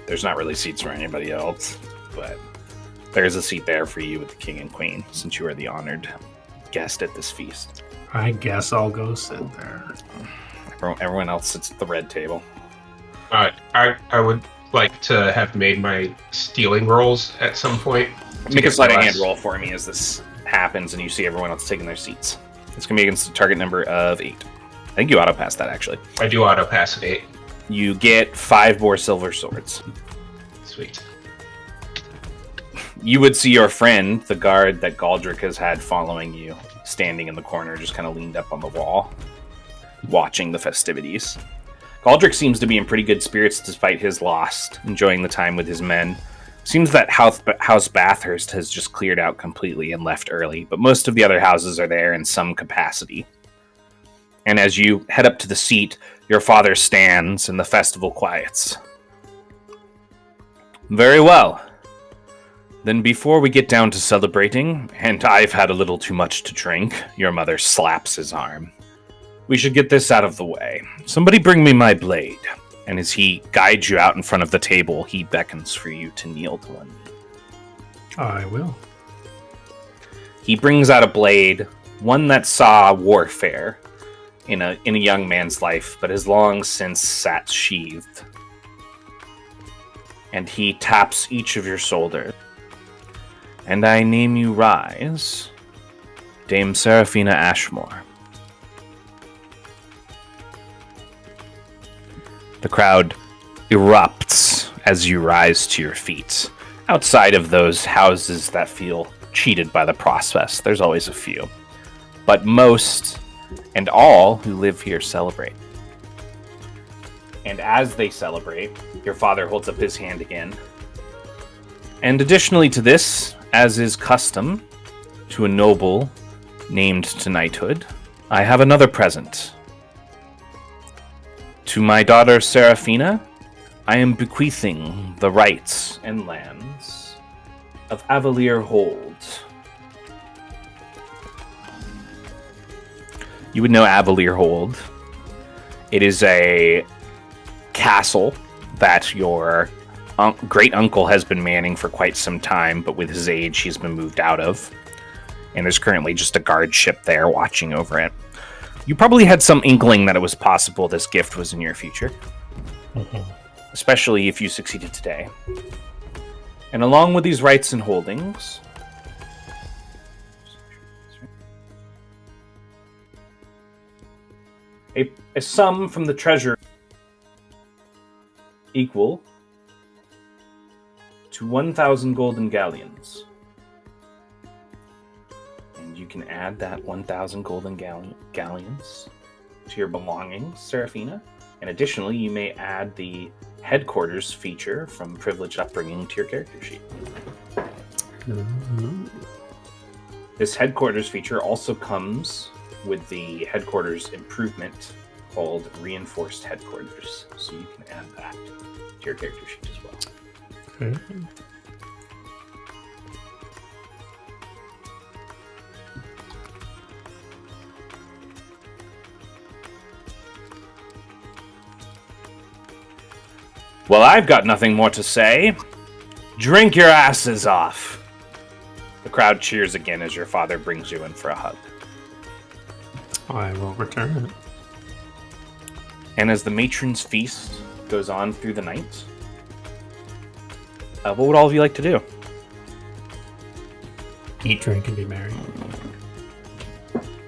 There's not really seats for anybody else, but there's a seat there for you with the king and queen, since you are the honored guest at this feast. I guess I'll go sit there. Everyone else sits at the red table. I would like to have made my stealing rolls at some point. Make a sleight of hand roll for me as this happens and you see everyone else taking their seats. It's going to be against a target number of 8. I think you auto-pass that, actually. I do auto pass at 8. You get 5 more silver swords. Sweet. You would see your friend, the guard that Galdric has had following you, standing in the corner, just kind of leaned up on the wall, watching the festivities. Galdrick seems to be in pretty good spirits despite his loss, enjoying the time with his men. Seems that House Bathurst has just cleared out completely and left early, but most of the other houses are there in some capacity. And as you head up to the seat, your father stands and the festival quiets. Very well. Then before we get down to celebrating, and I've had a little too much to drink, your mother slaps his arm. We should get this out of the way. Somebody bring me my blade. And as he guides you out in front of the table, he beckons for you to kneel to one. I will. He brings out a blade, one that saw warfare in a young man's life, but has long since sat sheathed. And he taps each of your shoulders. And I name you Rise, Dame Seraphina Ashmore. The crowd erupts as you rise to your feet. Outside of those houses that feel cheated by the process, there's always a few. But most and all who live here celebrate. And as they celebrate, your father holds up his hand again. And additionally to this, as is custom to a noble named to knighthood, I have another present. To my daughter Seraphina, I am bequeathing the rights and lands of Avalier Hold. You would know Avalier Hold. It is a castle that your great uncle has been manning for quite some time, but with his age, he's been moved out of. And there's currently just a guard ship there watching over it. You probably had some inkling that it was possible this gift was in your future. Especially if you succeeded today. And along with these rights and holdings, a sum from the treasury equal to 1,000 golden galleons. And you can add that 1,000 golden galleons to your belongings, Seraphina. And additionally, you may add the headquarters feature from Privileged Upbringing to your character sheet. Mm-hmm. This headquarters feature also comes with the headquarters improvement called Reinforced Headquarters. So you can add that to your character sheet as well. Okay. Well, I've got nothing more to say. Drink your asses off. The crowd cheers again as your father brings you in for a hug. I will return it. And as the matron's feast goes on through the night, what would all of you like to do? Eat, drink, and be merry.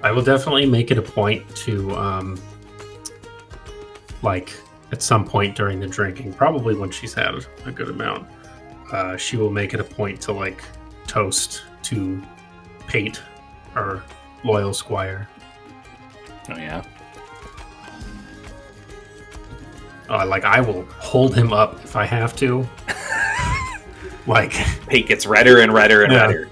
I will definitely make it a point to, at some point during the drinking, probably when she's had a good amount, she will make it a point to, toast to Pate, our loyal squire. Oh, yeah? I will hold him up if I have to. Pate gets redder and redder and Yeah. redder.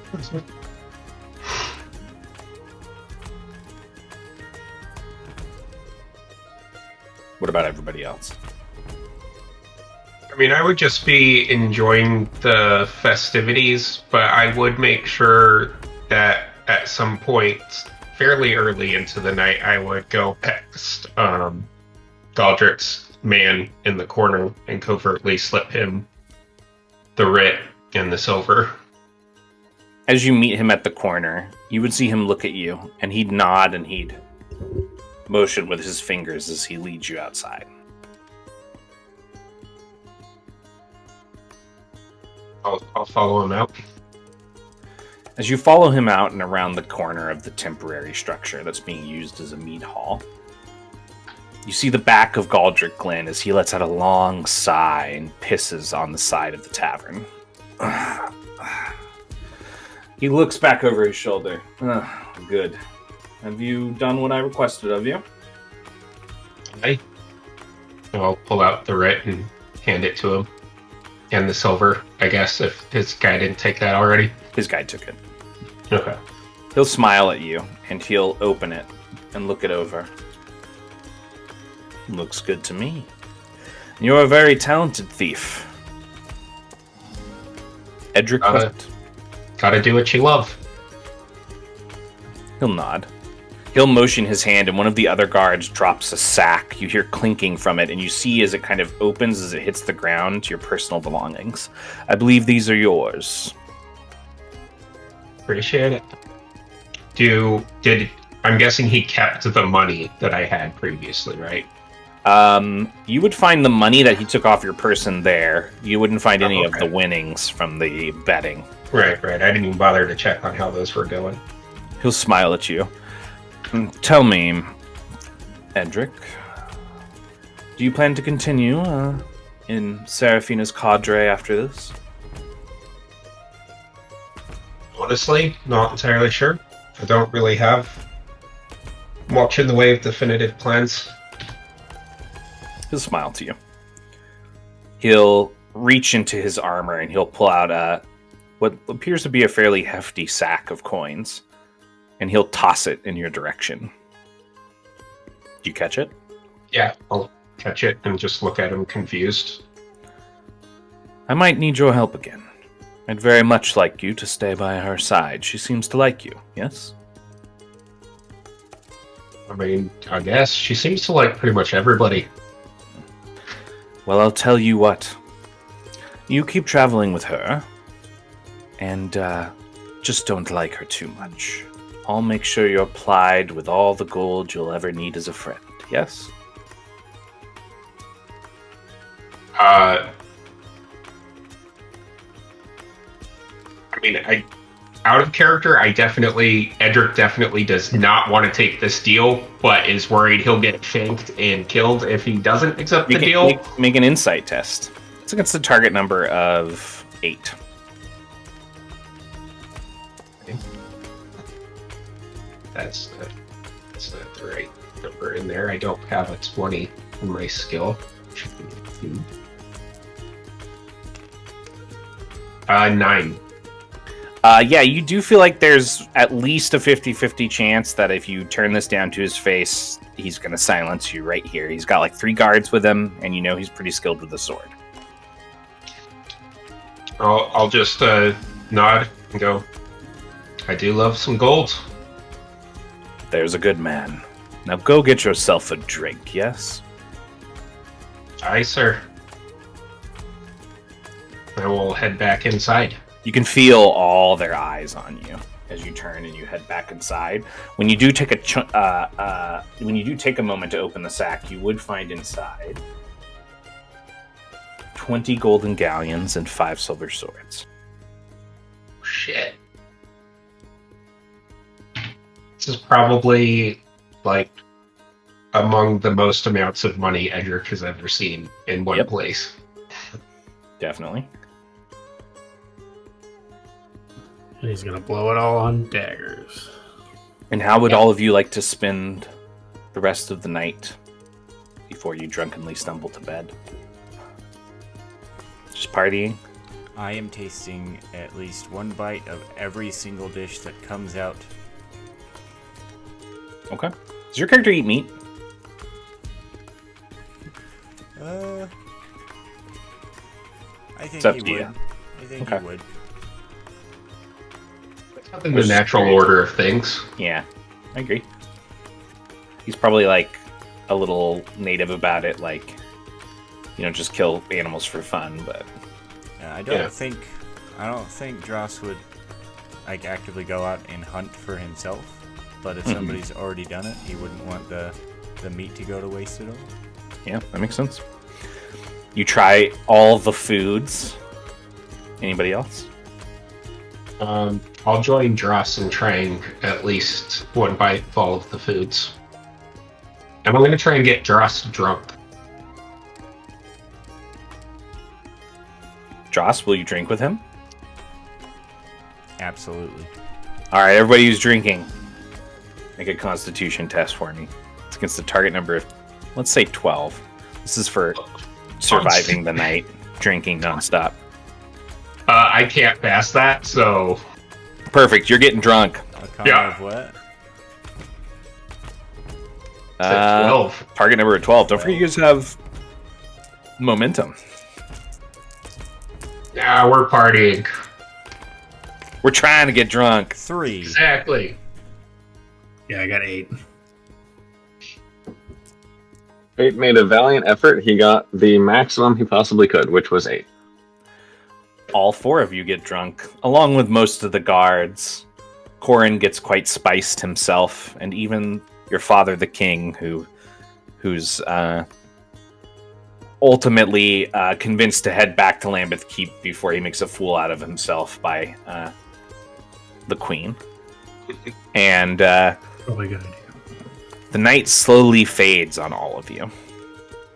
What about everybody else? I mean, I would just be enjoying the festivities, but I would make sure that at some point, fairly early into the night, I would go past Galdrick's man in the corner and covertly slip him the writ and the silver. As you meet him at the corner, you would see him look at you, and he'd nod and he'd motion with his fingers as he leads you outside. I'll follow him out. As you follow him out and around the corner of the temporary structure that's being used as a mead hall, you see the back of Galdrick Glen as he lets out a long sigh and pisses on the side of the tavern. He looks back over his shoulder. Good. Have you done what I requested of you? I'll pull out the writ and hand it to him. And the silver, I guess, if his guy didn't take that already. His guy took it. Okay. He'll smile at you, and he'll open it and look it over. Looks good to me. You're a very talented thief. Edric, Gotta do what you love. He'll nod. He'll motion his hand, and one of the other guards drops a sack. You hear clinking from it, and you see as it kind of opens as it hits the ground, your personal belongings. I believe these are yours. Appreciate it. I'm guessing he kept the money that I had previously, right? You would find the money that he took off your person there. You wouldn't find any of okay. the winnings from the betting. Right. I didn't even bother to check on how those were going. He'll smile at you. Tell me, Edric, do you plan to continue in Seraphina's cadre after this? Honestly, not entirely sure. I don't really have much in the way of definitive plans. He'll smile to you. He'll reach into his armor and he'll pull out what appears to be a fairly hefty sack of coins, and he'll toss it in your direction. Do you catch it? Yeah, I'll catch it and just look at him confused. I might need your help again. I'd very much like you to stay by her side. She seems to like you, yes? I mean, I guess she seems to like pretty much everybody. Well, I'll tell you what. You keep traveling with her, and just don't like her too much. I'll make sure you're plied with all the gold you'll ever need as a friend, yes? Out of character, Edric definitely does not want to take this deal, but is worried he'll get shanked and killed if he doesn't accept the deal. Make an insight test. It's against a target number of 8. That's not the right number in there. I don't have a 20 in my skill. 9. Yeah, you do feel like there's at least a 50-50 chance that if you turn this down to his face, he's going to silence you right here. He's got like 3 guards with him, and you know he's pretty skilled with the sword. I'll just nod and go, I do love some gold. There's a good man. Now go get yourself a drink, yes? Aye, sir. I will head back inside. You can feel all their eyes on you as you turn and you head back inside. When you do take a moment to open the sack, you would find inside 20 golden galleons and 5 silver swords. Shit. This is probably like among the most amounts of money Edric has ever seen in one place. Definitely. And he's gonna blow it all on daggers. And how would all of you like to spend the rest of the night before you drunkenly stumble to bed? Just partying? I am tasting at least one bite of every single dish that comes out. Okay. Does your character eat meat? I think It's up he to would. you. I think Okay. he would. In the natural order of things. Yeah, I agree. He's probably like a little native about it, like, you know, just kill animals for fun, but I don't think Joust would like actively go out and hunt for himself. But if somebody's already done it, he wouldn't want the meat to go to waste at all. yeah, that makes sense. You try all the foods. Anybody else? I'll join Dross in trying at least one bite of all of the foods. And I'm going to try and get Dross drunk. Joss, will you drink with him? Absolutely. All right, everybody who's drinking, Make a Constitution test for me. It's against the target number of, let's say 12. This is for surviving the night, drinking nonstop. I can't pass that, so Perfect. You're getting drunk. Of what? 12. Target number 12. Don't forget you guys have momentum. Yeah, we're partying. We're trying to get drunk. 3. Exactly. Yeah, I got 8. Fate made a valiant effort. He got the maximum he possibly could, which was 8. All 4 of you get drunk, along with most of the guards. Corin gets quite spiced himself, and even your father, the king, who's ultimately convinced to head back to Lambeth Keep before he makes a fool out of himself by the queen. And Probably a good idea. the night slowly fades on all of you.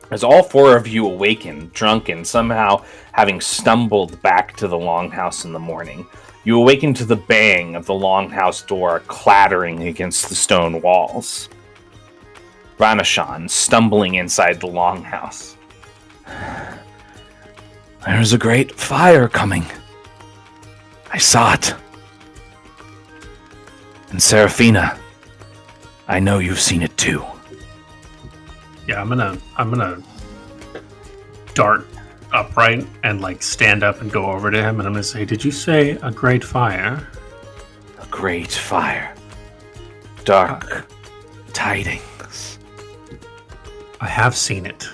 As all 4 of you awaken, drunken, somehow having stumbled back to the longhouse in the morning, you awaken to the bang of the longhouse door clattering against the stone walls. Ranashan stumbling inside the longhouse. There's a great fire coming. I saw it. And Seraphina, I know you've seen it too. Yeah, I'm gonna dart upright and like stand up and go over to him, and I'm gonna say, "Did you say a great fire?" A great fire. Dark tidings. I have seen it.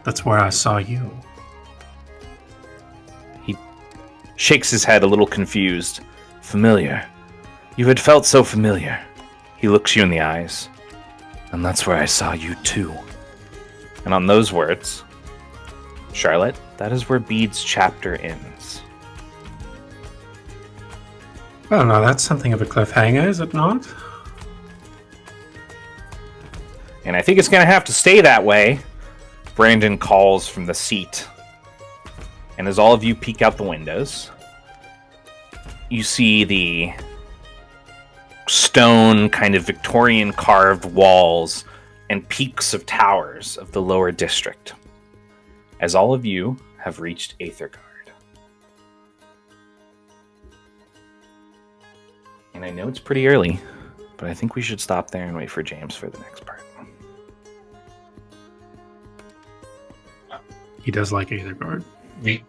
That's where I saw you. He shakes his head a little confused. Familiar. You had felt so familiar. He looks you in the eyes. And that's where I saw you too. And on those words, Charlotte, that is where Bede's chapter ends. Well, now that's something of a cliffhanger, is it not? And I think it's going to have to stay that way. Brandon calls from the seat. And as all of you peek out the windows, you see the stone kind of Victorian carved walls and peaks of towers of the lower district, as all of you have reached Aethergarde. And I know it's pretty early, but I think we should stop there and wait for James for the next part. He does like Aethergarde.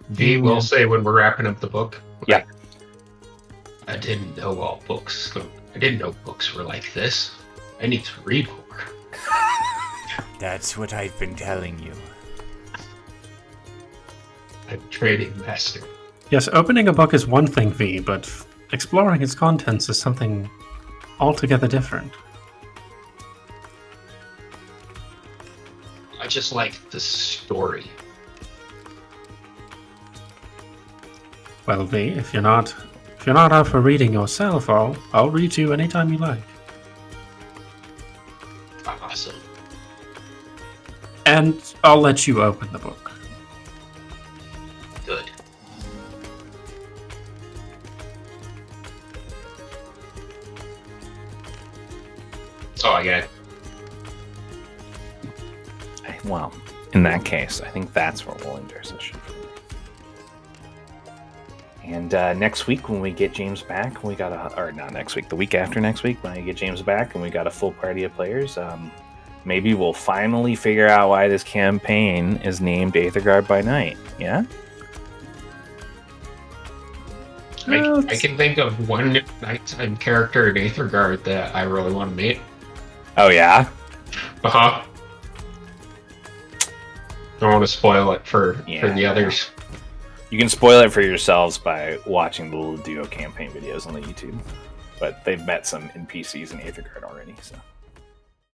V will say when we're wrapping up the book. Yeah. I didn't know books were like this. I need to read more. That's what I've been telling you. I'm trading master. Yes, opening a book is one thing, V, but exploring its contents is something altogether different. I just like the story. Well, V, if you're not up for reading yourself, I'll read you anytime you like. Awesome. And I'll let you open the book. Good. That's all I got. Well, in that case, I think that's where we'll end our session. And next week when we get James back, not next week, the week after next week when I get James back and we got a full party of players, maybe we'll finally figure out why this campaign is named Aethergarde by Night. Yeah? I can think of one nighttime character in Aethergarde that I really want to meet. Oh, yeah? Uh-huh. Don't want to spoil it for the others. You can spoil it for yourselves by watching the little duo campaign videos on the YouTube. But they've met some NPCs in Aethergarde already, so...